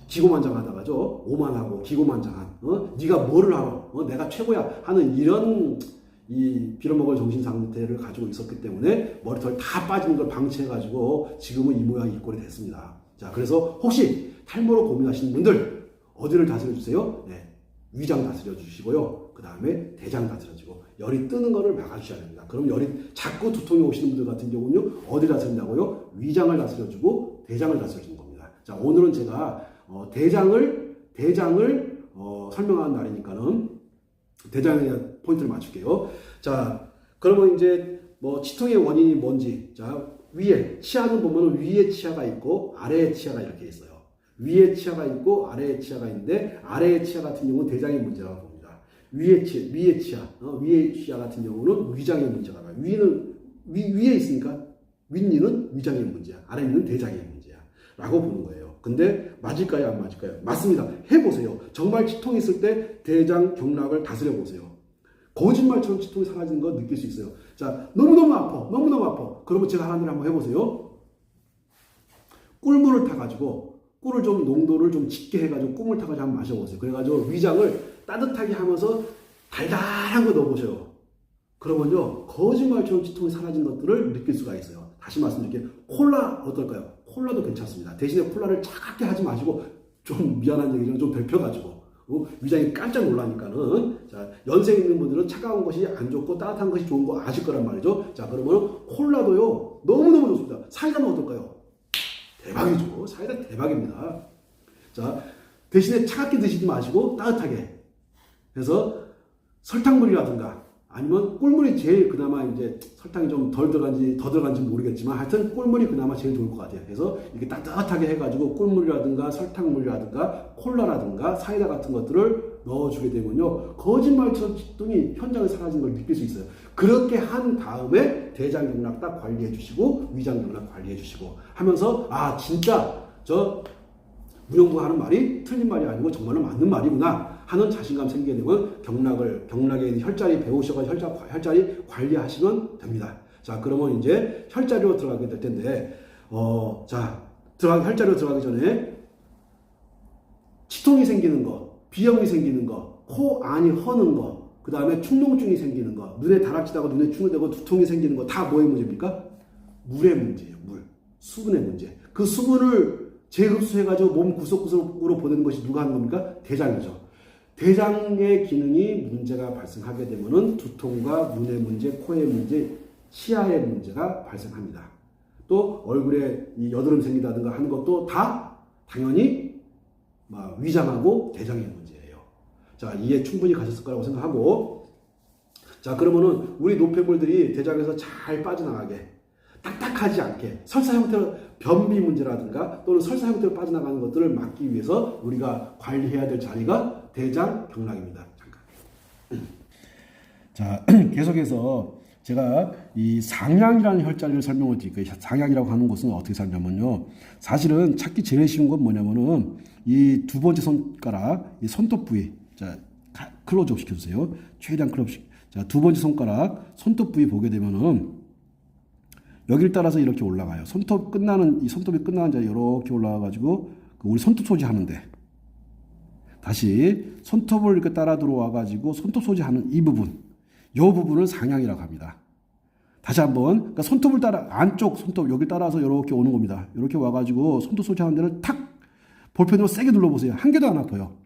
기고만장하다가죠. 오만하고 기고만장한 네가 뭐를 알아? 내가 최고야 하는 이런 이 빌어먹을 정신 상태를 가지고 있었기 때문에 머리털 다 빠지는 걸 방치해가지고 지금은 이 모양 이 꼴이 됐습니다. 자, 그래서 혹시 탈모로 고민하시는 분들 어디를 다스려 주세요? 네, 위장 다스려 주시고요. 그 다음에 대장 다스려주고 열이 뜨는 거를 막아주셔야 됩니다. 그럼 열이 자꾸 두통이 오시는 분들 같은 경우는요, 어디 다스린다고요? 위장을 다스려주고 대장을 다스려주는 겁니다. 자, 오늘은 제가 대장을 설명하는 날이니까는 대장에 대한 포인트를 맞출게요. 자, 그러면 이제 치통의 원인이 뭔지, 자, 위에 치아는 보면 위에 치아가 있고 아래에 치아가 이렇게 있어요. 위에 치아가 있고 아래에 치아가 있는데 아래의 치아 같은 경우는 대장의 문제라고 봅니다. 위에 치아 같은 경우는 위장의 문제가 나요. 위에 있으니까 윗니는 위장의 문제야. 아랫니는 대장의 문제야. 라고 보는 거예요. 근데 맞을까요? 안 맞을까요? 맞습니다. 해보세요. 정말 치통이 있을 때 대장 경락을 다스려 보세요. 거짓말처럼 치통이 사라지는 거 느낄 수 있어요. 자, 너무너무 아파. 그러면 제가 하는 일 한번 해보세요. 꿀물을 타가지고 꿀을 좀 농도를 좀 짙게 해가지고 꿀물 타가지고 한번 마셔보세요. 그래가지고 위장을 따뜻하게 하면서 달달한 거 넣어보세요. 그러면요, 거짓말처럼 치통이 사라진 것들을 느낄 수가 있어요. 다시 말씀드릴게요. 콜라 어떨까요? 콜라도 괜찮습니다. 대신에 콜라를 차갑게 하지 마시고, 좀 미안한 얘기지만 좀 데펴가지고 위장이 깜짝 놀라니까는, 자, 연세 있는 분들은 차가운 것이 안 좋고 따뜻한 것이 좋은 거 아실 거란 말이죠. 자, 그러면 콜라도요 너무너무 좋습니다. 사이다는 어떨까요? 대박이죠. 사이다 대박입니다. 자, 대신에 차갑게 드시지 마시고 따뜻하게 해서 설탕물이라든가 아니면 꿀물이 제일 그나마 이제 설탕이 좀 덜 들어간지 더 들어간지 모르겠지만 하여튼 꿀물이 그나마 제일 좋을 것 같아요. 그래서 이렇게 따뜻하게 해가지고 꿀물이라든가 설탕물이라든가 콜라라든가 사이다 같은 것들을 넣어주게 되면요, 거짓말처럼 치통이 현장에 사라진 걸 느낄 수 있어요. 그렇게 한 다음에 대장 경락 딱 관리해 주시고 위장 경락 관리해 주시고 하면서, 아, 진짜 저 무용부 하는 말이 틀린 말이 아니고 정말로 맞는 말이구나 하는 자신감 생기게 되면 경락에 있는 혈자리 배우셔서 혈자리 관리하시면 됩니다. 자, 그러면 이제 혈자리로 들어가게 될 텐데, 혈자리로 들어가기 전에 치통이 생기는 거, 비염이 생기는 거, 코 안이 허는 거, 그 다음에 축농증이 생기는 거, 눈에 다락지다고 눈에 충이 되고 두통이 생기는 거 다 뭐의 문제입니까? 물의 문제예요. 수분의 문제. 그 수분을 재흡수해가지고 몸 구석구석으로 보내는 것이 누가 하는 겁니까? 대장이죠. 대장의 기능이 문제가 발생하게 되면은 두통과 눈의 문제, 코의 문제, 치아의 문제가 발생합니다. 또 얼굴에 이 여드름 생기다든가 하는 것도 다 당연히 위장하고 대장의 문제예요. 자, 이해 충분히 가셨을 거라고 생각하고, 자, 그러면은 우리 노폐물들이 대장에서 잘 빠져나가게, 딱딱하지 않게 설사 형태로 변비 문제라든가 또는 설사 형태로 빠져나가는 것들을 막기 위해서 우리가 관리해야 될 자리가 대장 경락입니다. 잠깐. 자, 계속해서 제가 이 상향이라는 혈자리를 설명을 드릴게요. 상향이라고 하는 것은 어떻게 살냐면요, 사실은 찾기 제일 쉬운 건 뭐냐면은 이 두 번째 손가락, 이 손톱 부위, 자, 클로즈업 시켜주세요. 최대한 클로즈업. 자, 두 번째 손가락 손톱 부위 보게 되면은 여기를 따라서 이렇게 올라가요. 손톱이 끝나는 자리 이렇게 올라와가지고 우리 손톱 소지하는데, 다시 손톱을 이렇게 따라 들어와가지고 손톱 소지하는 이 부분을 상향이라고 합니다. 다시 한번, 그러니까 손톱을 따라 안쪽 손톱 여기 따라서 이렇게 오는 겁니다. 이렇게 와가지고 손톱 소지하는 데를 탁 볼펜으로 세게 눌러보세요. 한 개도 안 아파요.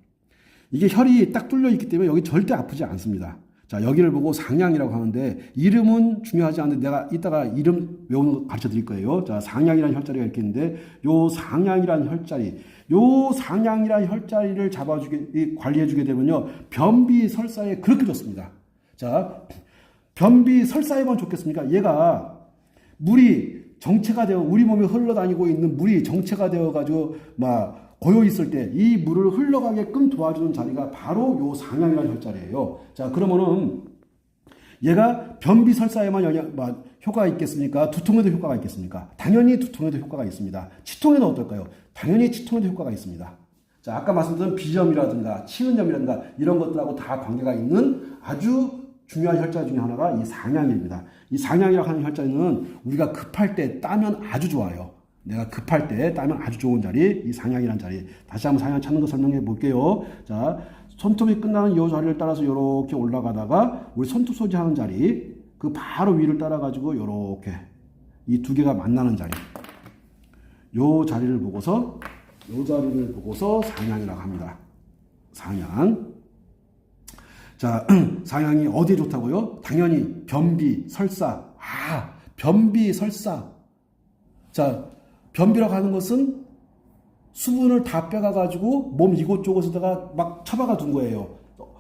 이게 혈이 딱 뚫려 있기 때문에 여기 절대 아프지 않습니다. 자, 여기를 보고 상향이라고 하는데, 이름은 중요하지 않은데 내가 이따가 이름 외우는 거 가르쳐 드릴 거예요. 자, 상향이라는 혈자리가 이렇게 있는데, 요 상향이라는 혈자리를 관리해주게 되면요, 변비 설사에 그렇게 좋습니다. 자, 변비 설사에만 좋겠습니까? 얘가 물이 정체가 되어 우리 몸에 흘러다니고 있는 물이 정체가 되어가지고 고여 있을 때 이 물을 흘러가게끔 도와주는 자리가 바로 요 상향이라는 혈자리예요. 자, 그러면은 얘가 변비설사에만 효과가 있겠습니까? 두통에도 효과가 있겠습니까? 당연히 두통에도 효과가 있습니다. 치통에는 어떨까요? 당연히 치통에도 효과가 있습니다. 자, 아까 말씀드린 비염이라든가 치은염이라든가 이런 것들하고 다 관계가 있는 아주 중요한 혈자 중에 하나가 이 상향입니다. 이 상향이라고 하는 혈자리는 우리가 급할 때 따면 아주 좋아요. 내가 급할 때 따면 아주 좋은 자리, 이 상향이라는 자리. 다시 한번 상향 찾는 거 설명해 볼게요. 자, 손톱이 끝나는 이 자리를 따라서 이렇게 올라가다가 우리 손톱 소지하는 자리, 그 바로 위를 따라가지고 이렇게 이 두 개가 만나는 자리. 요 자리를 보고서 상향이라고 합니다. 상향. 자, 상향이 어디에 좋다고요? 당연히 변비, 설사. 변비, 설사. 자, 변비라고 하는 것은 수분을 다 빼가가지고 몸 이곳저곳에다가 막 처박아 둔 거예요.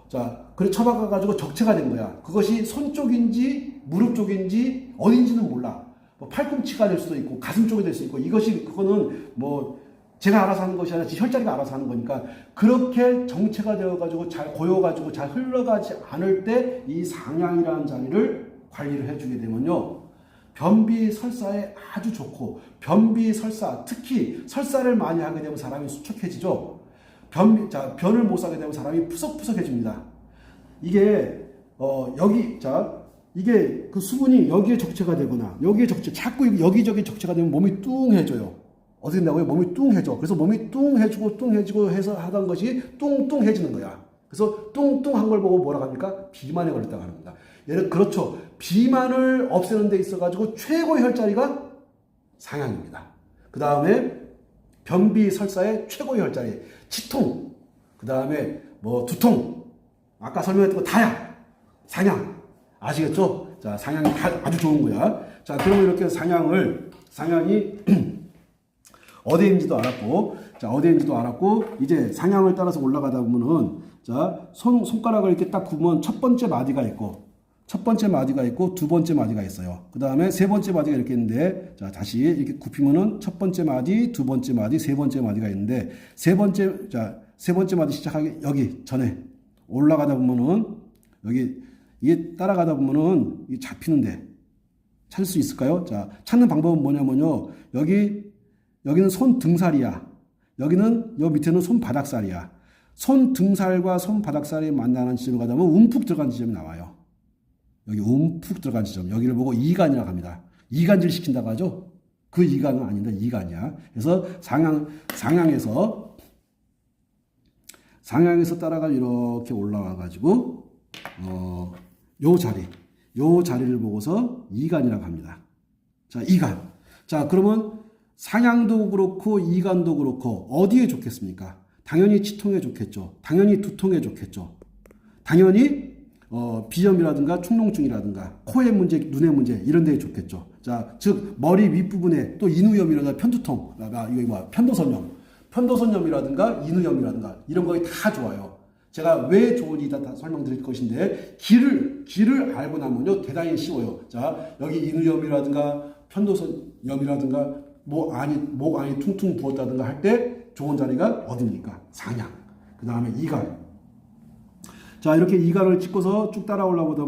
자, 그래 처박아가지고 적체가 된 거야. 그것이 손 쪽인지 무릎 쪽인지 어딘지는 몰라. 뭐 팔꿈치가 될 수도 있고 가슴 쪽이 될 수 있고 그거는 뭐 제가 알아서 하는 것이 아니라 혈자리가 알아서 하는 거니까 그렇게 정체가 되어가지고 잘 고여가지고 잘 흘러가지 않을 때 이 상향이라는 자리를 관리를 해주게 되면요. 변비 설사에 아주 좋고 변비 설사 특히 설사를 많이 하게 되면 사람이 수척해지죠. 변을 못 사게 되면 사람이 푸석푸석해집니다. 이게 이게 그 수분이 여기에 적체가 되거나 여기에 자꾸 여기저기 적체가 되면 몸이 뚱해져요. 어떻게 된다고요? 몸이 뚱해져. 그래서 몸이 뚱해지고 해서 하던 것이 뚱뚱해지는 거야. 그래서 뚱뚱한 걸 보고 뭐라고 합니까? 비만에 걸렸다고 합니다. 얘는 그렇죠. 비만을 없애는 데 있어가지고 최고의 혈자리가 상향입니다. 그 다음에 변비 설사의 최고의 혈자리 치통, 그 다음에 뭐 두통, 아까 설명했던 거 다야. 상향. 아시겠죠? 자, 상향이 아주 좋은 거야. 자, 그러면 이렇게 상향이 어디인지도 알았고, 이제 상향을 따라서 올라가다 보면은, 자, 손가락을 이렇게 딱 굽으면 첫 번째 마디가 있고, 두 번째 마디가 있어요. 그 다음에 세 번째 마디가 이렇게 있는데, 자, 다시 이렇게 굽히면은 첫 번째 마디, 두 번째 마디, 세 번째 마디가 있는데, 세 번째 마디 시작하기, 여기 전에 올라가다 보면은, 이게 따라가다 보면은, 이게 잡히는데, 찾을 수 있을까요? 자, 찾는 방법은 뭐냐면요. 여기는 손 등살이야. 여기는 요 밑에는 손 바닥살이야. 손 등살과 손 바닥살이 만나는 지점에 가다 보면 움푹 들어간 지점이 나와요. 여기 움푹 들어간 지점. 여기를 보고 이간이라고 합니다. 이간질 시킨다고 하죠. 그 이간은 아닌데 이간이야. 그래서 상향에서 따라가 이렇게 올라와 가지고 요 자리를 보고서 이간이라고 합니다. 자, 이간. 자, 그러면 상향도 그렇고 이간도 그렇고 어디에 좋겠습니까? 당연히 치통에 좋겠죠. 당연히 두통에 좋겠죠. 당연히 비염이라든가 축농증이라든가 코의 문제, 눈의 문제 이런 데에 좋겠죠. 자, 즉 머리 윗부분에 또 인후염이라든가 편두통, 편도선염이라든가 인후염이라든가 이런 거에 다 좋아요. 제가 왜 좋은지 다 설명드릴 것인데 길을 알고 나면요 대단히 쉬워요. 자, 여기 인후염이라든가 편도선염이라든가 목 안이 퉁퉁 부었다든가 할 때 좋은 자리가 어디입니까? 상향. 그 다음에 이간. 자, 이렇게 이간을 찍고서 쭉 따라 올라오다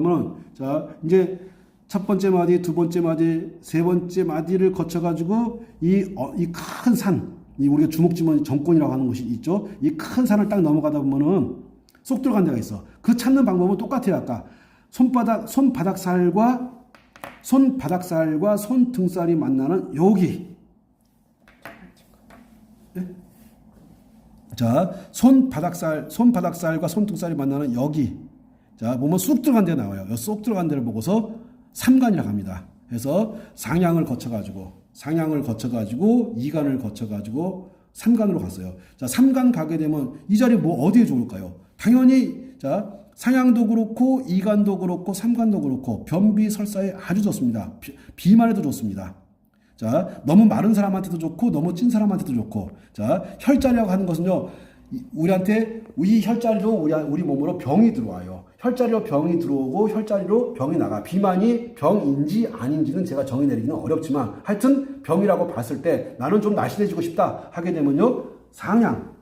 자, 이제 첫 번째 마디, 두 번째 마디, 세 번째 마디를 거쳐가지고 이 큰 산, 우리가 주먹지문 정권이라고 하는 곳이 있죠. 이 큰 산을 딱 넘어가다 보면은 쏙 들어간 데가 있어. 그 찾는 방법은 똑같아요. 아까 손바닥살과 손등살이 만나는 여기. 네? 자, 손바닥살과 손등살이 만나는 여기. 자, 보면 쑥 들어간 데 나와요. 쏙 들어간 데를 보고서 삼간이라고 합니다. 그래서 상향을 거쳐가지고 이간을 거쳐가지고 삼간으로 갔어요. 자, 삼간 가게 되면 이 자리 어디에 좋을까요? 당연히, 자, 상향도 그렇고, 이간도 그렇고, 삼간도 그렇고, 변비 설사에 아주 좋습니다. 비만에도 좋습니다. 자, 너무 마른 사람한테도 좋고, 너무 찐 사람한테도 좋고, 자, 혈자리라고 하는 것은요, 우리한테, 이 혈자리로 우리 몸으로 병이 들어와요. 혈자리로 병이 들어오고, 혈자리로 병이 나가. 비만이 병인지 아닌지는 제가 정의 내리기는 어렵지만, 하여튼 병이라고 봤을 때 나는 좀 날씬해지고 싶다 하게 되면요, 상향,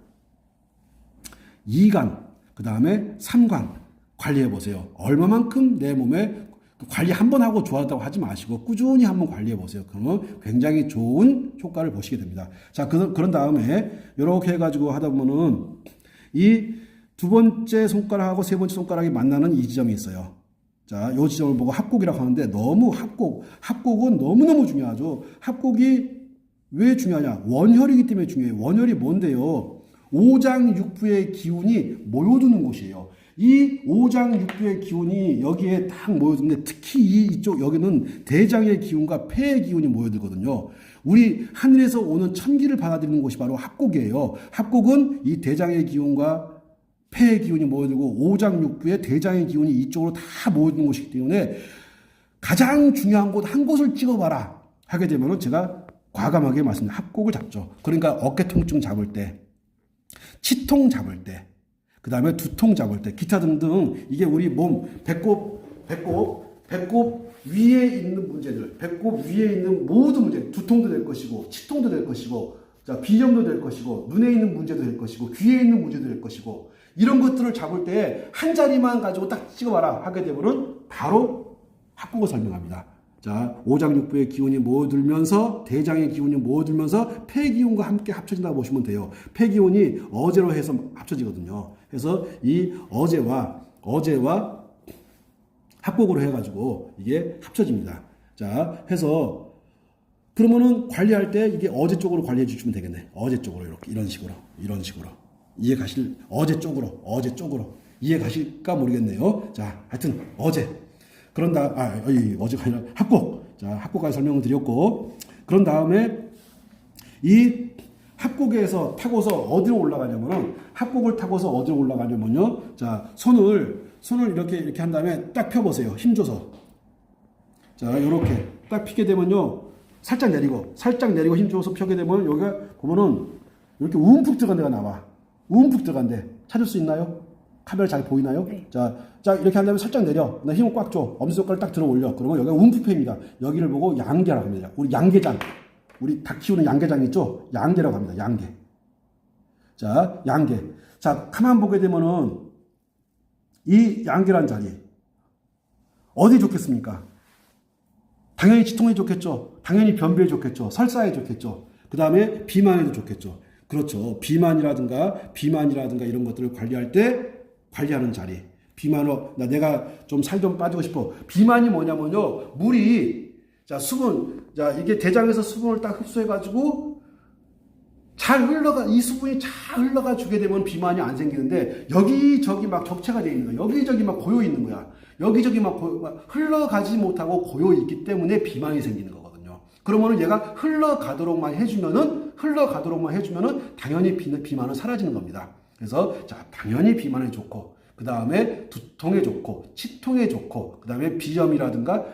이간, 그 다음에 삼간 관리해 보세요. 얼마만큼 내 몸에 관리 한번 하고 좋아졌다고 하지 마시고 꾸준히 한번 관리해 보세요. 그러면 굉장히 좋은 효과를 보시게 됩니다. 자, 그런 다음에 이렇게 해가지고 하다 보면은 이 두 번째 손가락하고 세 번째 손가락이 만나는 이 지점이 있어요. 자, 이 지점을 보고 합곡이라고 하는데 너무 합곡은 너무너무 중요하죠. 합곡이 왜 중요하냐? 원혈이기 때문에 중요해요. 원혈이 뭔데요? 오장육부의 기운이 모여드는 곳이에요. 이 오장육부의 기운이 여기에 딱 모여드는데 특히 이쪽 여기는 대장의 기운과 폐의 기운이 모여들거든요. 우리 하늘에서 오는 천기를 받아들이는 곳이 바로 합곡이에요. 합곡은 이 대장의 기운과 폐의 기운이 모여들고 오장육부의 대장의 기운이 이쪽으로 다 모여드는 곳이기 때문에 가장 중요한 곳 한 곳을 찍어봐라 하게 되면은 제가 과감하게 말씀드립니다. 합곡을 잡죠. 그러니까 어깨 통증 잡을 때, 치통 잡을 때, 그 다음에 두통 잡을 때, 기타 등등 이게 우리 몸 배꼽 위에 있는 문제들, 배꼽 위에 있는 모든 문제, 두통도 될 것이고, 치통도 될 것이고, 자 비염도 될 것이고, 눈에 있는 문제도 될 것이고, 귀에 있는 문제도 될 것이고, 이런 것들을 잡을 때 한 자리만 가지고 딱 찍어봐라 하게 되면은 바로 합곡을 설명합니다. 자, 오장육부의 기운이 모여들면서 대장의 기운이 모여들면서 폐기운과 함께 합쳐진다고 보시면 돼요. 폐기운이 어제로 해서 합쳐지거든요. 그래서 이 어제와 합곡으로 해가지고 이게 합쳐집니다. 자, 해서 그러면은 관리할 때 이게 어제 쪽으로 관리해 주시면 되겠네. 어제 쪽으로 이렇게 이런 식으로 이해 가실 어제 쪽으로 이해 가실까 모르겠네요. 자, 하여튼 어제가 아니라 합곡. 자, 합곡까지 설명을 드렸고, 그런 다음에 이 합곡에서 타고서 어디로 올라가냐면은, 합곡을 타고서 어디로 올라가냐면요. 자, 손을 이렇게 한 다음에 딱 펴보세요. 힘줘서. 자, 요렇게 딱 펴게 되면요. 살짝 내리고 힘줘서 펴게 되면 여기가 보면은 이렇게 움푹 들어간 데가 나와. 움푹 들어간 데. 찾을 수 있나요? 카메라 잘 보이나요? 네. 자, 이렇게 한 다음에 살짝 내려. 나 힘을 꽉 줘. 엄지손가락을 딱 들어 올려. 그러면 여기가 움푹입니다. 여기를 보고 양계라고 합니다. 우리 양계장. 우리 닭 키우는 양계장 있죠? 양계라고 합니다. 양계. 자, 양계. 자, 가만 보게 되면은 이 양계란 자리. 어디 좋겠습니까? 당연히 치통에 좋겠죠. 당연히 변비에 좋겠죠. 설사에 좋겠죠. 그 다음에 비만에도 좋겠죠. 그렇죠. 비만이라든가 이런 것들을 관리할 때 관리하는 자리. 내가 좀 살 좀 빠지고 싶어. 비만이 뭐냐면요. 물이, 자, 수분, 자, 이게 대장에서 수분을 딱 흡수해가지고 이 수분이 잘 흘러가 주게 되면 비만이 안 생기는데 여기저기 막 적체가 되어 있는 거야. 여기저기 막 고여 있는 거야. 여기저기 막 흘러가지 못하고 고여 있기 때문에 비만이 생기는 거거든요. 그러면은 얘가 흘러가도록만 해주면은 당연히 비만은 사라지는 겁니다. 그래서 자, 당연히 비만에 좋고, 그 다음에 두통에 좋고, 치통에 좋고, 그 다음에 비염이라든가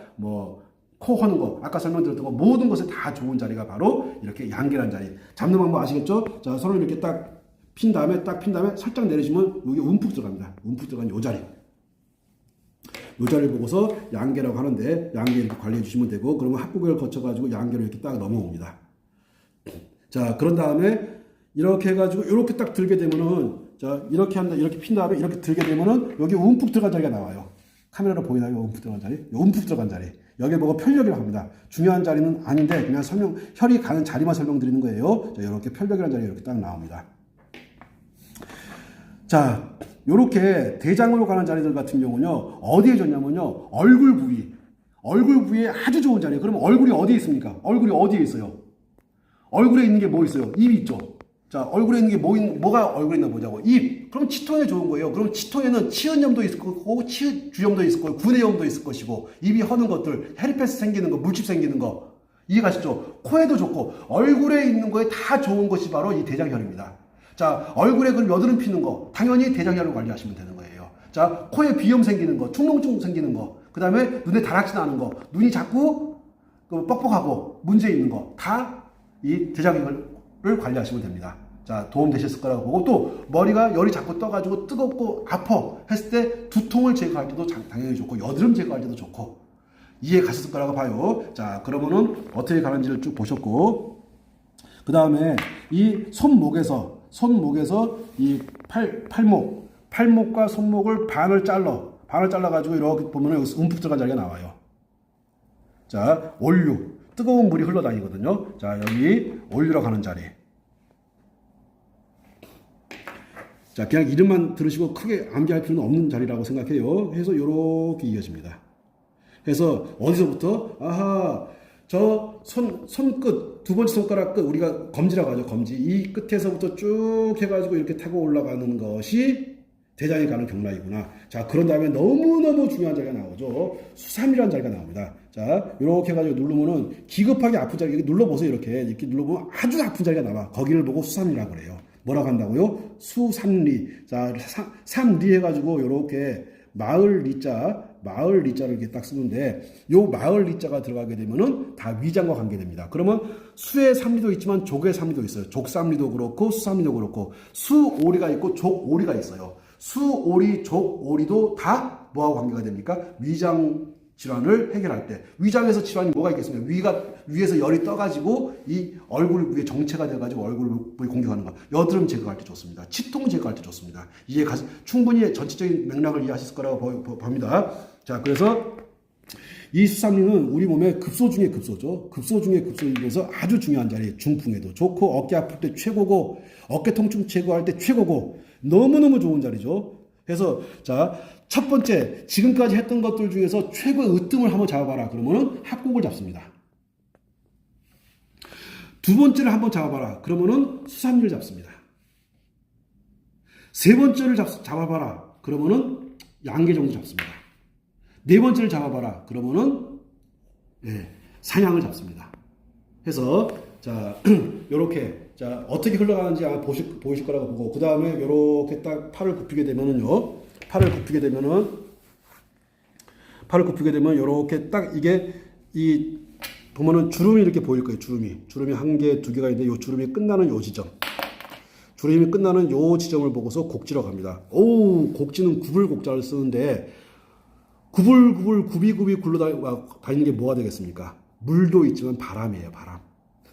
코 허는 거, 아까 설명드렸던 거 모든 것에 다 좋은 자리가 바로 이렇게 양계란 자리. 잡는 방법 아시겠죠? 자, 손을 이렇게 딱 핀 다음에 살짝 내리시면 여기 움푹 들어갑니다. 움푹 들어간 요 자리. 요 자리를 보고서 양계라고 하는데, 양계 이렇게 관리해 주시면 되고, 그러면 합곡을 거쳐가지고 양계로 이렇게 딱 넘어옵니다. 자, 그런 다음에 이렇게 해가지고 이렇게 딱 들게 되면은, 자, 이렇게 핀 다음에 이렇게 들게 되면은 여기 움푹 들어간 자리가 나와요. 카메라로 보이나요? 움푹 들어간 자리? 움푹 들어간 자리. 여기에 보고 편력이라고 합니다. 중요한 자리는 아닌데 그냥 혈이 가는 자리만 설명드리는 거예요. 자, 이렇게 편력이라는 자리가 이렇게 딱 나옵니다. 자, 이렇게 대장으로 가는 자리들 같은 경우는요, 어디에 좋냐면요, 얼굴 부위에 아주 좋은 자리예요. 그러면 얼굴이 어디에 있습니까? 얼굴이 어디에 있어요? 얼굴에 있는 게 뭐 있어요? 입이 있죠. 자, 얼굴에 있는 게 뭐가 얼굴에 있나 보자고. 입. 그럼 치통에 좋은 거예요. 그럼 치통에는 치은염도 있을 거고, 치주염도 있을 거고, 구내염도 있을 것이고, 입이 허는 것들, 헤르페스 생기는 거, 물집 생기는 거. 이해가시죠? 코에도 좋고, 얼굴에 있는 거에 다 좋은 것이 바로 이 대장혈입니다. 자, 얼굴에 그럼 여드름 피는 거, 당연히 대장혈을 관리하시면 되는 거예요. 자, 코에 비염 생기는 거, 충농증 생기는 거, 그 다음에 눈에 다락지 나는 거, 눈이 자꾸 뻑뻑하고 문제 있는 거, 다 이 대장혈을 관리하시면 됩니다. 자, 도움 되셨을 거라고 보고, 또 머리가 열이 자꾸 떠가지고 뜨겁고 아파 했을 때 두통을 제거할 때도 당연히 좋고, 여드름 제거할 때도 좋고, 이해 가셨을 거라고 봐요. 자, 그러면은 어떻게 가는지를 쭉 보셨고, 그 다음에 이 손목에서 손목에서 이 팔목과 손목을 반을 잘라가지고 이렇게 보면 여기서 움푹 들어간 자리가 나와요. 자, 올류. 뜨거운 물이 흘러다니거든요. 자, 여기 올류라고 하는 자리. 자, 그냥 이름만 들으시고 크게 암기할 필요는 없는 자리라고 생각해요. 해서 이렇게 이어집니다. 해서 어디서부터? 아하, 저 손끝, 두 번째 손가락 끝, 우리가 검지라고 하죠, 검지. 이 끝에서부터 쭉 해가지고 이렇게 타고 올라가는 것이 대장에 가는 경락이구나. 자, 그런 다음에 너무너무 중요한 자리가 나오죠. 수삼이라는 자리가 나옵니다. 자, 이렇게 해가지고 누르면은 기급하게 아픈 자리, 이렇게 눌러보세요. 이렇게 눌러보면 아주 아픈 자리가 나와. 거기를 보고 수삼리라고 그래요. 뭐라고 한다고요? 수삼리. 자, 삼리 해가지고 이렇게 마을 리자를 이렇게 딱 쓰는데, 요 마을 리자가 들어가게 되면은 다 위장과 관계됩니다. 그러면 수의 삼리도 있지만 족의 삼리도 있어요. 족삼리도 그렇고 수삼리도 그렇고 수오리가 있고 족오리가 있어요. 수오리, 족오리도 다 뭐하고 관계가 됩니까? 위장 질환을 해결할 때. 위장에서 질환이 뭐가 있겠습니까? 위에서 열이 떠가지고 이 얼굴 위에 정체가 돼가지고 얼굴 부위 공격하는 거. 여드름 제거할 때 좋습니다. 치통 제거할 때 좋습니다. 충분히 전체적인 맥락을 이해하실 거라고 봅니다. 자, 그래서 이 수삼리는 우리 몸의 급소 중에 급소죠. 급소 중에 급소이면서 아주 중요한 자리. 중풍에도 좋고, 어깨 아플 때 최고고, 어깨 통증 제거할 때 최고고, 너무너무 좋은 자리죠. 그래서 자, 첫 번째, 지금까지 했던 것들 중에서 최고의 으뜸을 한번 잡아봐라. 그러면은 합곡을 잡습니다. 두 번째를 한번 잡아봐라. 그러면은 수삼리를 잡습니다. 세 번째를 잡아봐라. 그러면은 양계 정도 잡습니다. 네 번째를 잡아봐라. 그러면은 산양을 잡습니다. 해서 자, 요렇게 자, 어떻게 흘러가는지 아마 보이실 거라고 보고, 그 다음에 요렇게 딱 팔을 굽히게 되면은요, 팔을 굽히게 되면 요렇게 딱 이게 보면은 주름이 이렇게 보일 거예요. 주름이 한 개, 두 개가 있는데 요 주름이 끝나는 요 지점. 주름이 끝나는 요 지점을 보고서 곡지라고 합니다. 곡지는 구불곡자를 쓰는데, 구비구비 굴러다니는 게 뭐가 되겠습니까? 물도 있지만 바람이에요, 바람.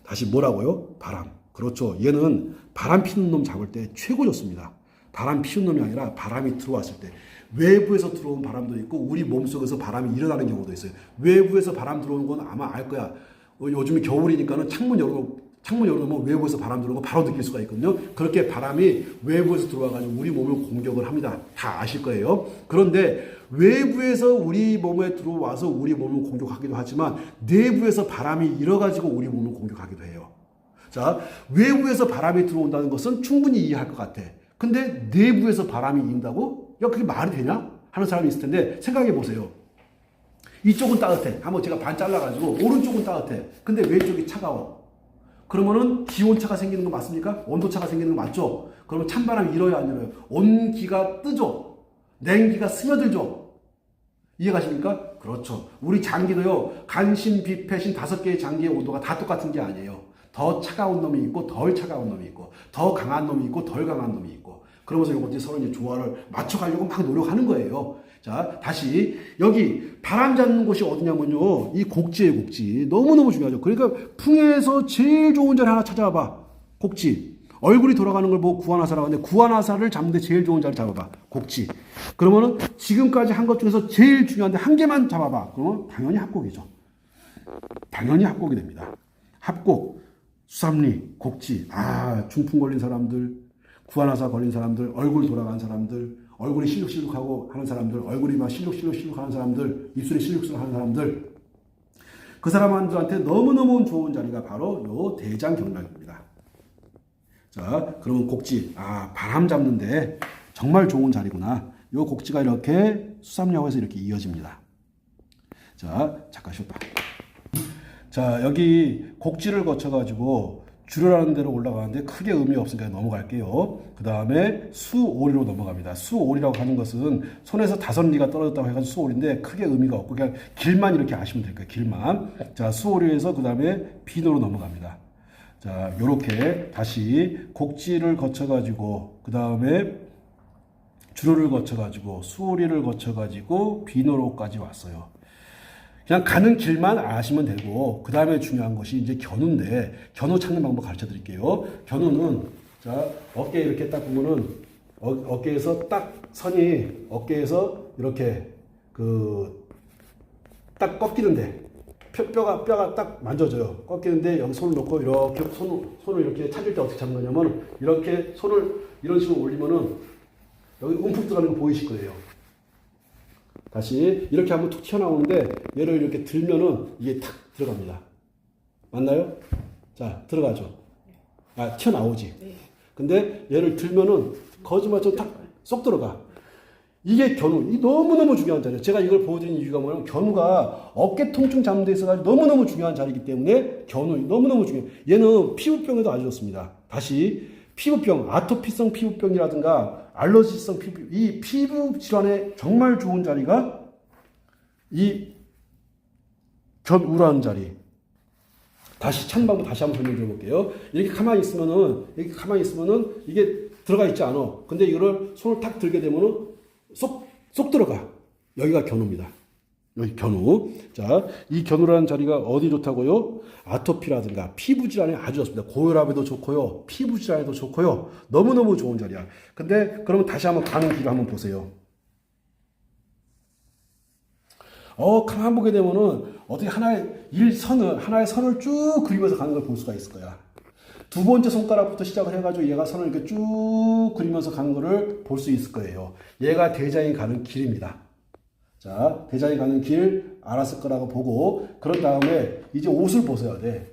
다시 뭐라고요? 바람. 그렇죠. 얘는 바람 피는 놈 잡을 때 최고 좋습니다. 바람 피운 놈이 아니라 바람이 들어왔을 때. 외부에서 들어온 바람도 있고 우리 몸속에서 바람이 일어나는 경우도 있어요. 외부에서 바람 들어오는 건 아마 알 거야. 요즘에 겨울이니까는 창문 열어놓으면 외부에서 바람 들어오는 거 바로 느낄 수가 있거든요. 그렇게 바람이 외부에서 들어와가지고 우리 몸을 공격을 합니다. 다 아실 거예요. 그런데 외부에서 우리 몸에 들어와서 우리 몸을 공격하기도 하지만 내부에서 바람이 일어가지고 우리 몸을 공격하기도 해요. 자, 외부에서 바람이 들어온다는 것은 충분히 이해할 것 같아. 근데 내부에서 바람이 인다고? 야, 그게 말이 되냐? 하는 사람이 있을 텐데 생각해 보세요. 이쪽은 따뜻해. 한번 제가 반 잘라가지고 오른쪽은 따뜻해. 근데 왼쪽이 차가워. 그러면은 기온차가 생기는 거 맞습니까? 온도차가 생기는 거 맞죠? 그러면 찬바람이 일어요, 안 일어요? 온기가 뜨죠? 냉기가 스며들죠? 이해가십니까? 그렇죠. 우리 장기도요, 간신, 비폐신 5개의 장기의 온도가 다 똑같은 게 아니에요. 더 차가운 놈이 있고, 덜 차가운 놈이 있고, 더 강한 놈이 있고, 덜 강한 놈이 있고, 그러면서 이것들이 서로 이제 조화를 맞춰가려고 막 노력하는 거예요. 자, 다시 여기 바람 잡는 곳이 어디냐면요, 이 곡지예요, 곡지. 너무너무 중요하죠. 그러니까 풍에서 제일 좋은 자리 하나 찾아봐. 곡지. 얼굴이 돌아가는 걸 보고 구안화사라고 하는데, 구안화사를 잡는데 제일 좋은 자리 잡아봐. 곡지. 그러면은 지금까지 한 것 중에서 제일 중요한데 한 개만 잡아봐. 그러면 당연히 합곡이죠. 당연히 합곡이 됩니다. 합곡, 수삼리, 곡지. 중풍 걸린 사람들, 구안화사 걸린 사람들, 얼굴 돌아간 사람들, 얼굴이 실룩실룩하고 하는 사람들, 얼굴이 막 실룩실룩 하는 사람들, 입술이 실룩실룩 하는 사람들, 그 사람들한테 너무너무 좋은 자리가 바로 요 대장경락입니다. 자, 그러면 곡지. 바람 잡는데 정말 좋은 자리구나. 요 곡지가 이렇게 수삼리하고 해서 이렇게 이어집니다. 자, 잠깐 쉬었다. 자, 여기 곡지를 거쳐가지고 주류라는 데로 올라가는데 크게 의미 없으니까 넘어갈게요. 그 다음에 수오리로 넘어갑니다. 수오리라고 하는 것은 손에서 5리가 떨어졌다고 해가지고 수오리인데 크게 의미가 없고 그냥 길만 이렇게 아시면 될 거예요. 길만. 자, 수오리에서 그 다음에 비노로 넘어갑니다. 자, 요렇게 다시 곡지를 거쳐가지고 그 다음에 주류를 거쳐가지고 수오리를 거쳐가지고 비노로까지 왔어요. 그냥 가는 길만 아시면 되고, 그 다음에 중요한 것이 이제 견우인데, 견우 찾는 방법 가르쳐 드릴게요. 견우는 자, 어깨 이렇게 딱 보면은 어깨에서 딱 선이 어깨에서 이렇게 딱 꺾이는데 뼈가 딱 만져져요. 꺾이는데 여기 손을 놓고 이렇게 손을 이렇게 찾을 때 어떻게 잡는 거냐면 이렇게 손을 이런 식으로 올리면은 여기 움푹 들어가는 거 보이실 거예요. 다시 이렇게 한번 툭 튀어나오는데 얘를 이렇게 들면은 이게 탁 들어갑니다. 맞나요? 자, 들어가죠. 아, 튀어나오지. 근데 얘를 들면은 거짓말처럼 탁 쏙 들어가. 이게 견우. 이 너무너무 중요한 자리예요. 제가 이걸 보여드리는 이유가 뭐냐면 견우가 어깨 통증 잡는 데 있어서 너무너무 중요한 자리이기 때문에 견우 너무너무 중요해요. 얘는 피부병에도 아주 좋습니다. 다시 피부병, 아토피성 피부병이라든가 알러지성 이 피부 질환에 정말 좋은 자리가 이 견우라는 자리. 다시 찬방법 다시 한번 설명드려 볼게요. 이렇게 가만히 있으면은 이게 들어가 있지 않아. 근데 이거를 손을 탁 들게 되면은 쏙 들어가. 여기가 견우입니다. 여기 견우. 자, 이 견우라는 자리가 어디 좋다고요? 아토피라든가 피부 질환에 아주 좋습니다. 고혈압에도 좋고요. 피부 질환에도 좋고요. 너무너무 좋은 자리야. 근데 그러면 다시 한번 가는 길을 한번 보세요. 가만 보게 되면은 어떻게 하나의 선을 쭉 그리면서 가는 걸 볼 수가 있을 거야. 두 번째 손가락부터 시작을 해가지고 얘가 선을 이렇게 쭉 그리면서 가는 거를 볼 수 있을 거예요. 얘가 대장이 가는 길입니다. 자, 대장이 가는 길 알았을 거라고 보고, 그런 다음에 이제 옷을 벗어야 돼.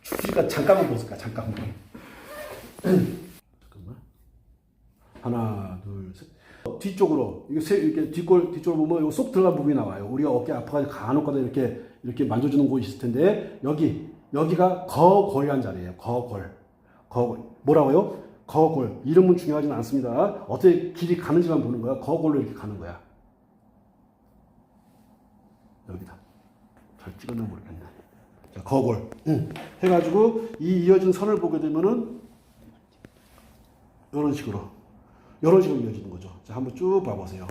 추우니까 잠깐만 벗을까, 잠깐만. 잠깐만. 하나, 둘, 셋. 뒤쪽으로, 이렇게 뒤쪽으로 보면 이거 쏙 들어간 부분이 나와요. 우리가 어깨 아파가지고 간혹가다 이렇게 만져주는 곳이 있을 텐데, 여기가 거골이라는 자리예요. 거골. 뭐라고요? 거골. 이름은 중요하지는 않습니다. 어떻게 길이 가는지만 보는 거야. 거골로 이렇게 가는 거야. 여기다. 잘 찍었나 모르겠네. 자, 거골. 해가지고 이 이어진 선을 보게 되면은 이런 식으로 이어지는 거죠. 자, 한번 쭉 봐보세요.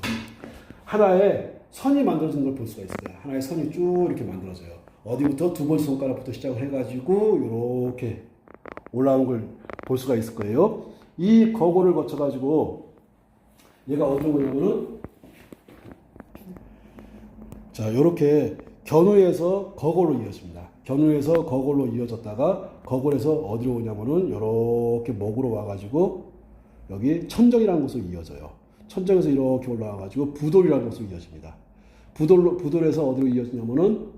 하나의 선이 만들어진 걸 볼 수가 있어요. 하나의 선이 쭉 이렇게 만들어져요. 어디부터 두 번째 손가락부터 시작을 해가지고 이렇게 올라오는 걸 볼 수가 있을 거예요. 이 거골을 거쳐가지고 얘가 어디로 오냐면은 자, 이렇게 견우에서 거골로 이어집니다. 견우에서 거골로 이어졌다가 거골에서 어디로 오냐면은 이렇게 목으로 와가지고 여기 천정이라는 곳으로 이어져요. 천정에서 이렇게 올라와가지고 부돌이라는 곳으로 이어집니다. 부돌에서 어디로 이어지냐면은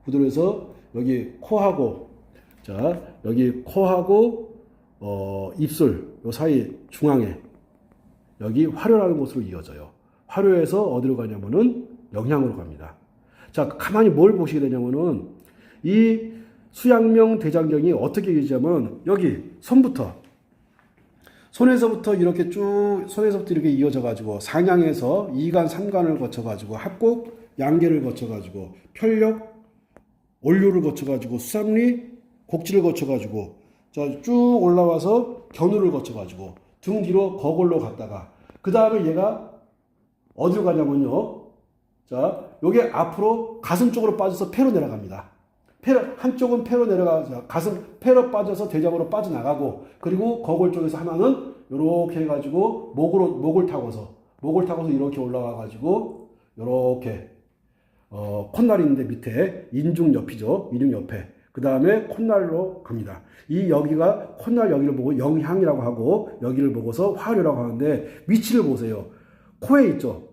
부돌에서 여기 코하고 자 여기 코하고 입술 요 사이 중앙에 여기 화료라는 곳으로 이어져요. 화료에서 어디로 가냐면은 영향으로 갑니다. 자, 가만히 뭘 보시게 되냐면은 이 수양명 대장경이 어떻게 이어지냐면 여기 손에서부터 이렇게 이어져 가지고 상향에서 2간, 3간을 거쳐 가지고 합곡, 양계를 거쳐 가지고 편력, 올류를 거쳐 가지고 수삼리, 곡지를 거쳐 가지고 자, 쭉 올라와서 견우를 거쳐 가지고 등 뒤로 거골로 갔다가 그 다음에 얘가 어디로 가냐면요. 자, 요게 앞으로 가슴 쪽으로 빠져서 폐로 내려갑니다. 한쪽은 폐로 내려가서 가슴 폐로 빠져서 대장으로 빠져나가고 그리고 거골 쪽에서 하나는 요렇게 해가지고 목을 타고서 이렇게 올라와 가지고 요렇게 콧날이 있는데 밑에 인중 옆이죠. 인중 옆에 그 다음에 콧날로 갑니다. 이 여기가 콧날 여기를 보고 영향이라고 하고 여기를 보고서 화류라고 하는데 위치를 보세요. 코에 있죠.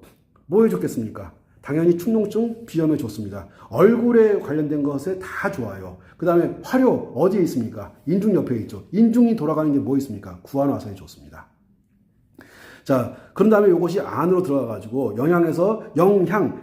뭐에 좋겠습니까? 당연히 축농증, 비염에 좋습니다. 얼굴에 관련된 것에 다 좋아요. 그 다음에 화료 어디에 있습니까? 인중 옆에 있죠. 인중이 돌아가는 게 뭐 있습니까? 구안화선이 좋습니다. 자, 그런 다음에 이것이 안으로 들어가가지고 영양에서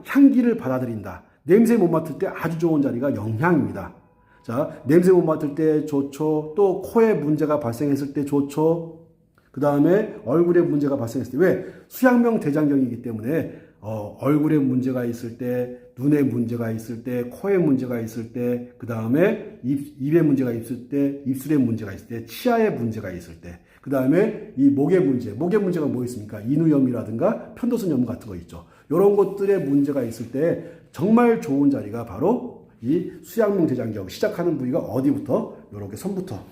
향기를 받아들인다. 냄새 못 맡을 때 아주 좋은 자리가 영향입니다. 자, 냄새 못 맡을 때 좋죠. 또 코에 문제가 발생했을 때 좋죠. 그 다음에 얼굴에 문제가 발생했을 때 왜? 수양명 대장경이기 때문에 얼굴에 문제가 있을 때, 눈에 문제가 있을 때, 코에 문제가 있을 때, 그 다음에 입에 문제가 있을 때, 입술에 문제가 있을 때, 치아에 문제가 있을 때, 그 다음에 이 목의 문제가 뭐 있습니까? 인후염이라든가 편도선염 같은 거 있죠. 이런 것들의 문제가 있을 때 정말 좋은 자리가 바로 이 수양명 대장경 시작하는 부위가 어디부터? 이렇게 선부터.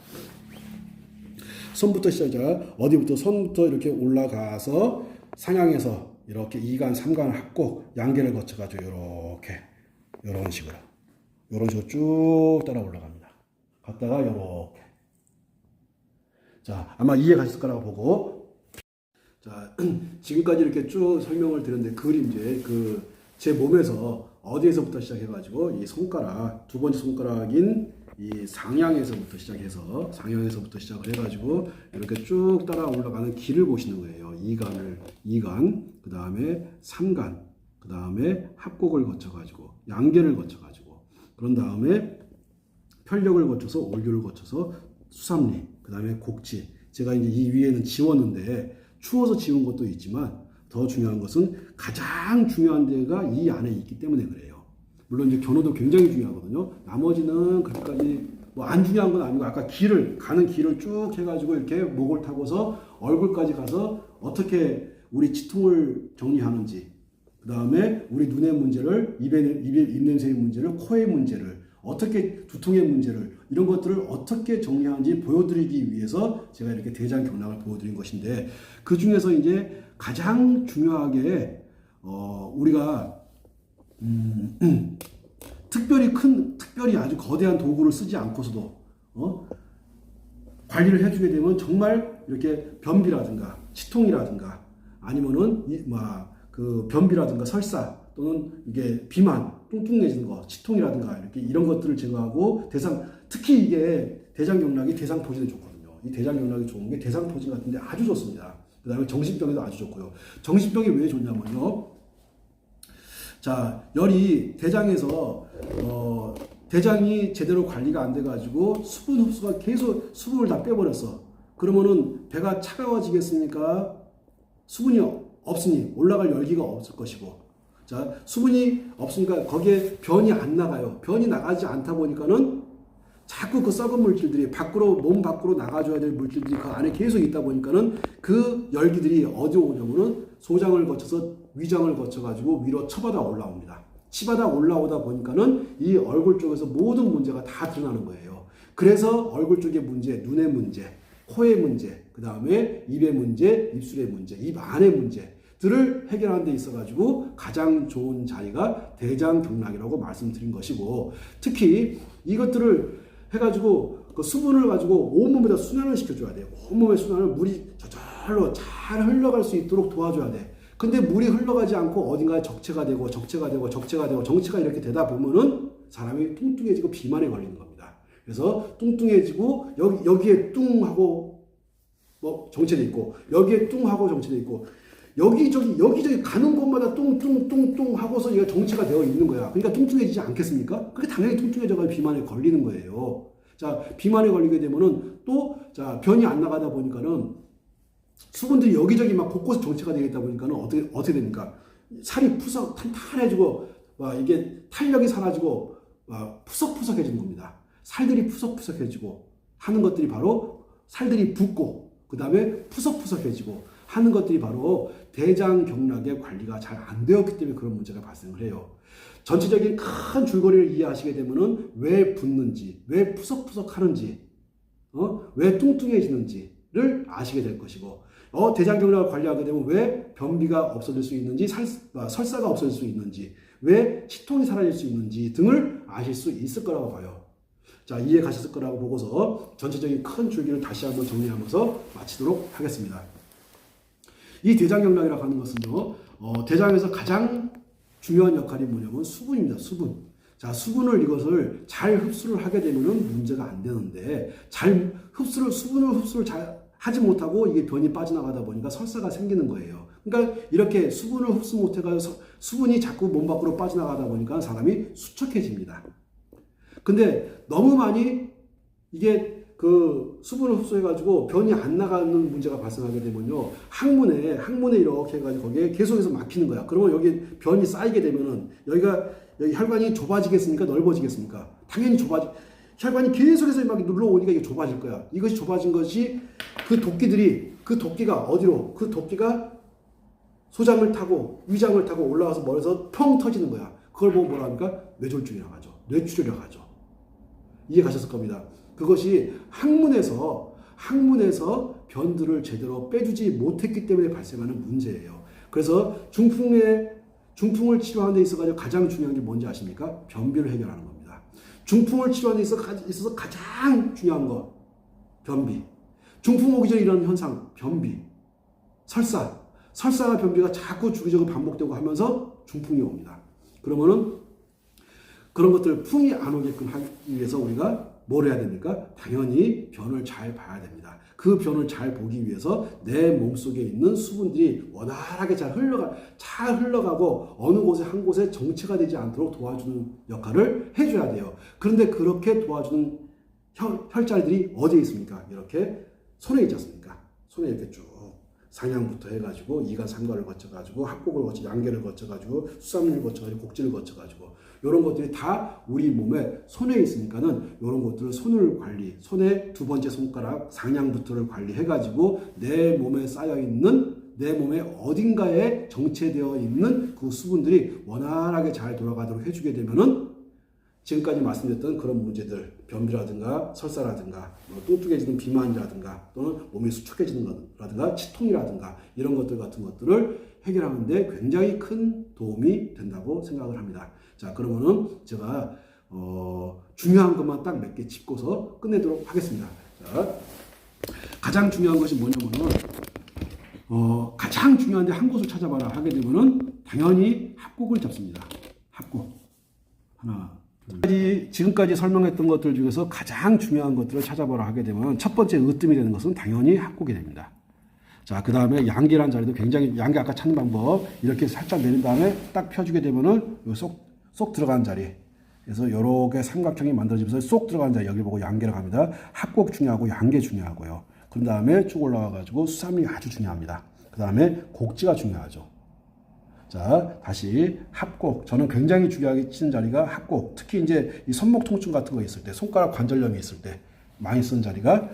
손부터 시작해서 어디부터 손부터 이렇게 올라가서 상향해서 이렇게 2간, 3간 합곡 양계를 거쳐가지고 이렇게 이런 식으로 쭉 따라 올라갑니다. 갔다가 이렇게. 자, 아마 이해 가실 거라고 보고. 자, 지금까지 이렇게 쭉 설명을 드렸는데 그림제 제 몸에서 어디에서부터 시작해가지고 이 손가락 두 번째 손가락인 이 상향에서부터 시작을 해가지고 이렇게 쭉 따라 올라가는 길을 보시는 거예요. 2간, 그 다음에 3간, 그 다음에 합곡을 거쳐가지고 양계를 거쳐가지고 그런 다음에 편력을 거쳐서 올교를 거쳐서 수삼리, 그 다음에 곡지. 제가 이제 이 위에는 지웠는데 추워서 지운 것도 있지만 더 중요한 것은 가장 중요한 데가 이 안에 있기 때문에 그래요. 물론 이제 견호도 굉장히 중요하거든요. 나머지는 그렇게까지 뭐 안 중요한 건 아니고 아까 가는 길을 쭉 해가지고 이렇게 목을 타고서 얼굴까지 가서 어떻게 우리 치통을 정리하는지, 그 다음에 우리 눈의 문제를 입냄새의 문제를, 코의 문제를 어떻게 두통의 문제를 이런 것들을 어떻게 정리하는지 보여드리기 위해서 제가 이렇게 대장경락을 보여드린 것인데 그 중에서 이제 가장 중요하게 우리가 특별히 아주 거대한 도구를 쓰지 않고서도 관리를 해주게 되면 정말 이렇게 변비라든가 치통이라든가 아니면은 그 변비라든가 설사 또는 이게 비만, 뚱뚱해지는 거, 치통이라든가 이런 것들을 제거하고 특히 이게 대장경락이 대상포진에 좋거든요. 이 대장경락이 좋은 게 대상포진 같은데 아주 좋습니다. 그 다음에 정신병에도 아주 좋고요. 정신병이 왜 좋냐면요. 자, 열이 대장에서 대장이 제대로 관리가 안 돼가지고 수분 흡수가 계속 수분을 다 빼버렸어. 그러면은 배가 차가워지겠습니까? 수분이 없으니 올라갈 열기가 없을 것이고, 자, 수분이 없으니까 거기에 변이 안 나가요. 변이 나가지 않다 보니까는 자꾸 그 썩은 물질들이 몸 밖으로 나가줘야 될 물질들이 그 안에 계속 있다 보니까는 그 열기들이 어디로 오냐면은 소장을 거쳐서 위장을 거쳐가지고 위로 쳐받아 올라옵니다. 치받아 올라오다 보니까는 이 얼굴 쪽에서 모든 문제가 다 드러나는 거예요. 그래서 얼굴 쪽의 문제, 눈의 문제, 코의 문제, 그 다음에 입의 문제, 입술의 문제, 입 안의 문제들을 해결하는 데 있어가지고 가장 좋은 자리가 대장경락이라고 말씀드린 것이고, 특히 이것들을 해가지고 그 수분을 가지고 온몸에다 순환을 시켜줘야 돼요. 온몸의 순환을 물이 저절로 잘 흘러갈 수 있도록 도와줘야 돼. 근데 물이 흘러가지 않고 어딘가에 정체가 이렇게 되다 보면은 사람이 뚱뚱해지고 비만에 걸리는 겁니다. 그래서 뚱뚱해지고 여기에 뚱하고 뭐 정체돼 있고 여기에 뚱하고 정체돼 있고 여기저기 가는 곳마다 뚱뚱 하고서 이게 정체가 되어 있는 거야. 그러니까 뚱뚱해지지 않겠습니까? 그게 당연히 뚱뚱해져가 비만에 걸리는 거예요. 자, 비만에 걸리게 되면은 자, 변이 안 나가다 보니까는 수분들이 여기저기 막 곳곳에 정체가 되겠다 보니까는 어떻게 됩니까? 살이 탄탄해지고, 이게 탄력이 사라지고, 푸석푸석해지는 겁니다. 살들이 푸석푸석해지고 하는 것들이 바로 살들이 붓고, 그 다음에 푸석푸석해지고 하는 것들이 바로 대장경락의 관리가 잘 안 되었기 때문에 그런 문제가 발생을 해요. 전체적인 큰 줄거리를 이해하시게 되면은 왜 붓는지, 왜 푸석푸석 하는지, 왜 뚱뚱해지는지를 아시게 될 것이고, 대장경락을 관리하게 되면 왜 변비가 없어질 수 있는지, 설사가 없어질 수 있는지, 왜 치통이 사라질 수 있는지 등을 아실 수 있을 거라고 봐요. 자, 이해 가셨을 거라고 보고서 전체적인 큰 줄기를 다시 한번 정리하면서 마치도록 하겠습니다. 이 대장경락이라고 하는 것은요, 대장에서 가장 중요한 역할이 뭐냐면 수분입니다. 수분. 자, 이것을 잘 흡수를 하게 되면은 문제가 안 되는데, 수분을 흡수를 잘 하지 못하고 이게 변이 빠져나가다 보니까 설사가 생기는 거예요. 그러니까 이렇게 수분을 흡수 못해가지고 수분이 자꾸 몸 밖으로 빠져나가다 보니까 사람이 수척해집니다. 근데 너무 많이 이게 그 수분을 흡수해가지고 변이 안 나가는 문제가 발생하게 되면요, 항문에 이렇게 해가지고 거기에 계속해서 막히는 거야. 그러면 여기 변이 쌓이게 되면은 여기 혈관이 좁아지겠습니까? 넓어지겠습니까? 당연히 혈관이 계속해서 막 눌러오니까 이게 좁아질 거야. 이것이 좁아진 것이 그 도끼가 어디로? 그 도끼가 소장을 타고 위장을 타고 올라와서 머리에서 펑 터지는 거야. 그걸 보고 뭐라 합니까? 뇌졸중이라고 하죠. 뇌출혈이라고 하죠. 이해 가셨을 겁니다. 그것이 항문에서 항문에서 변들을 제대로 빼주지 못했기 때문에 발생하는 문제예요. 그래서 중풍을 치료하는 데 있어서 가장 중요한 게 뭔지 아십니까? 변비를 해결하는 겁니다. 중풍을 치료하는 데 있어서 가장 중요한 거, 변비. 중풍 오기 전에 일어나는 현상, 변비. 설사와 변비가 자꾸 주기적으로 반복되고 하면서 중풍이 옵니다. 그러면은 그런 것들 풍이 안 오게끔 하기 위해서 우리가 뭘 해야 됩니까? 당연히 변을 잘 봐야 됩니다. 그 변을 잘 보기 위해서 내 몸속에 있는 수분들이 원활하게 잘 흘러가고 어느 곳에 한 곳에 정체가 되지 않도록 도와주는 역할을 해줘야 돼요. 그런데 그렇게 도와주는 혈자리들이 어디에 있습니까? 이렇게 손에 있지 않습니까? 손에 이렇게 쭉 상향부터 해가지고 이간 삼관을 거쳐가지고 합곡을 거쳐 양계를 거쳐가지고 수삼리를 거쳐가지고 곡지를 거쳐가지고 이런 것들이 다 우리 몸에 손에 있으니까는 이런 것들을 손을 손의 두 번째 손가락 상향부터를 관리해가지고 내 몸에 쌓여있는 내 몸에 어딘가에 정체되어 있는 그 수분들이 원활하게 잘 돌아가도록 해주게 되면은 지금까지 말씀드렸던 그런 문제들, 변비라든가 설사라든가 뚱뚱해지는 비만이라든가 또는 몸이 수축해지는 것라든가 치통이라든가 이런 것들 같은 것들을 해결하는 데 굉장히 큰 도움이 된다고 생각을 합니다. 자, 그러면은 제가 중요한 것만 딱 몇 개 짚고서 끝내도록 하겠습니다. 자, 가장 중요한 것이 뭐냐면은 가장 중요한데 한 곳을 찾아봐라 하게 되면은 당연히 합곡을 잡습니다. 합곡. 하나, 지금까지 설명했던 것들 중에서 가장 중요한 것들을 찾아보라 하게 되면 첫 번째 으뜸이 되는 것은 당연히 합곡이 됩니다. 자, 그 다음에 양계란 자리도 굉장히, 양계 아까 찾는 방법 이렇게 살짝 내린 다음에 딱 펴주게 되면은 쏙 들어간 자리, 그래서 요렇게 삼각형이 만들어지면서 쏙 들어간 자리 여기 보고 양계라고 합니다. 합곡 중요하고 양계 중요하고요. 그 다음에 쭉 올라와 가지고 수삼이 아주 중요합니다. 그 다음에 곡지가 중요하죠. 자, 다시 합곡. 저는 굉장히 중요하게 치는 자리가 합곡. 특히 이제 이 손목 통증 같은 거 있을 때, 손가락 관절염이 있을 때 많이 쓰는 자리가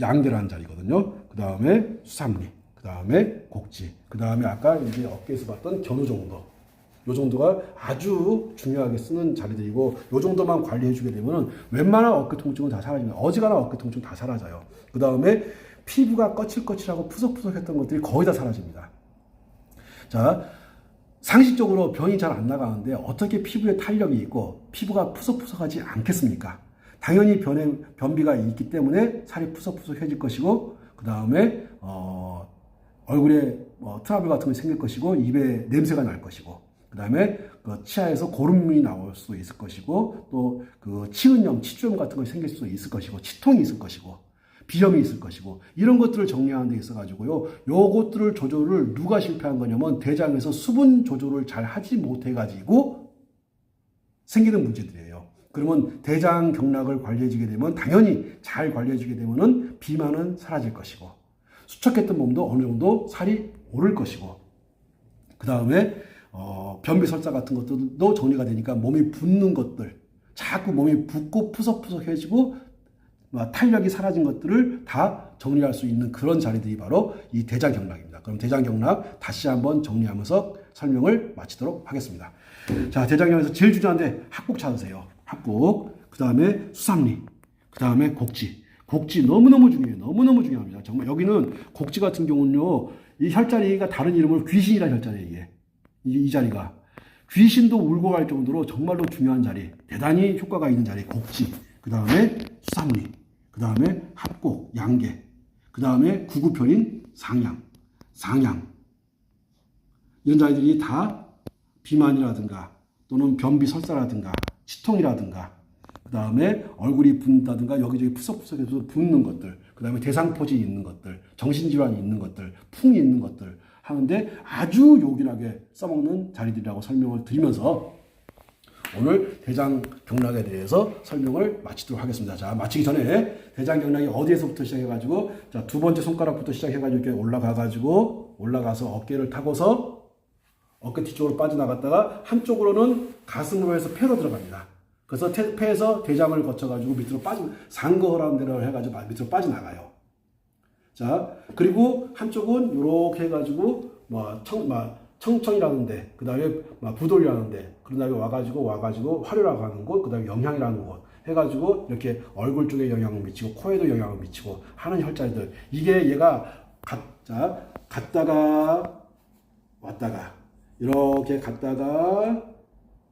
양계라는 자리거든요. 그 다음에 수삼리, 그 다음에 곡지, 그 다음에 아까 이제 어깨에서 봤던 견우 정도. 요 정도가 아주 중요하게 쓰는 자리들이고, 요 정도만 관리해주게 되면 웬만한 어깨 통증은 다 사라집니다. 어지간한 어깨 통증 다 사라져요. 그 다음에 피부가 거칠거칠하고 푸석푸석했던 것들이 거의 다 사라집니다. 자, 상식적으로 변이 잘 안 나가는데 어떻게 피부에 탄력이 있고 피부가 푸석푸석하지 않겠습니까? 당연히 변비가 있기 때문에 살이 푸석푸석해질 것이고, 그 다음에 얼굴에 트러블 같은 거 생길 것이고, 입에 냄새가 날 것이고, 그 다음에 치아에서 고름이 나올 수 있을 것이고, 또 그 치은염, 치주염 같은 거 생길 수 있을 것이고, 치통이 있을 것이고, 비염이 있을 것이고, 이런 것들을 정리하는 데 있어 가지고요, 요것들을 조절을 누가 실패한 거냐면 대장에서 수분 조절을 잘 하지 못해 가지고 생기는 문제들이에요. 그러면 대장 경락을 관리해 주게 되면, 당연히 잘 관리해 주게 되면은 비만은 사라질 것이고, 수척했던 몸도 어느 정도 살이 오를 것이고, 그 다음에 변비 설사 같은 것들도 정리가 되니까 몸이 붓는 것들, 자꾸 몸이 붓고 푸석푸석해지고 탄력이 사라진 것들을 다 정리할 수 있는 그런 자리들이 바로 이 대장경락입니다. 그럼 대장경락 다시 한번 정리하면서 설명을 마치도록 하겠습니다. 자, 대장경락에서 제일 중요한데 합곡 찾으세요. 합곡, 그 다음에 수삼리, 그 다음에 곡지. 곡지 너무너무 중요해요. 너무너무 중요합니다. 정말 여기는 곡지 같은 경우는요, 이 혈자리가 다른 이름으로 귀신이라는 혈자리예요. 이게. 이 자리가. 귀신도 울고 갈 정도로 정말로 중요한 자리, 대단히 효과가 있는 자리, 곡지. 그 다음에 수삼리, 그 다음에 합곡, 양계, 그 다음에 구구편인 상양. 이런 자리들이 다 비만이라든가 또는 변비 설사라든가 치통이라든가, 그 다음에 얼굴이 붓는다든가 여기저기 푸석푸석해서 붓는 것들, 그 다음에 대상포진이 있는 것들, 정신질환이 있는 것들, 풍이 있는 것들 하는데 아주 요긴하게 써먹는 자리들이라고 설명을 드리면서 오늘 대장경락에 대해서 설명을 마치도록 하겠습니다. 자, 마치기 전에 대장경락이 어디에서부터 시작해가지고, 자, 두 번째 손가락부터 시작해가지고 이렇게 올라가서 어깨를 타고서 어깨 뒤쪽으로 빠져나갔다가 한쪽으로는 가슴으로 해서 폐로 들어갑니다. 그래서 폐에서 대장을 거쳐가지고 밑으로 상거라는 데를 해가지고 밑으로 빠져나가요. 자, 그리고 한쪽은 이렇게 해가지고 청청이라는 데, 그 다음에 부돌이라는 데, 그 다음에 와가지고 화류라고 하는 곳, 그 다음에 영향이라는 곳, 해가지고 이렇게 얼굴 쪽에 영향을 미치고 코에도 영향을 미치고 하는 혈자리들. 이게 얘가 갔다가 왔다가 이렇게 갔다가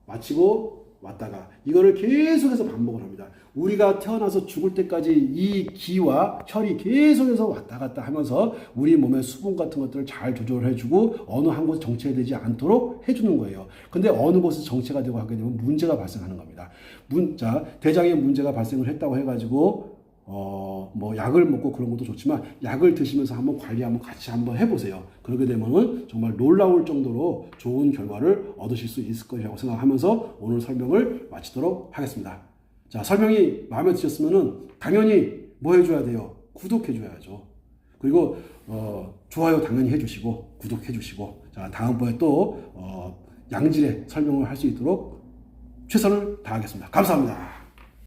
마치고 왔다가 이거를 계속해서 반복을 합니다. 우리가 태어나서 죽을 때까지 이 기와 혈이 계속해서 왔다 갔다 하면서 우리 몸의 수분 같은 것들을 잘 조절해주고 어느 한 곳에 정체가 되지 않도록 해주는 거예요. 근데 어느 곳에 정체가 되고 하게 되면 문제가 발생하는 겁니다. 대장에 문제가 발생을 했다고 해가지고 뭐 약을 먹고 그런 것도 좋지만 약을 드시면서 한번 관리 한번 같이 한번 해보세요. 그렇게 되면은 정말 놀라울 정도로 좋은 결과를 얻으실 수 있을 것이라고 생각하면서 오늘 설명을 마치도록 하겠습니다. 자, 설명이 마음에 드셨으면은 당연히 뭐 해줘야 돼요? 구독해줘야죠. 그리고 좋아요 당연히 해주시고 구독해주시고 자, 다음번에 또 양질의 설명을 할 수 있도록 최선을 다하겠습니다. 감사합니다.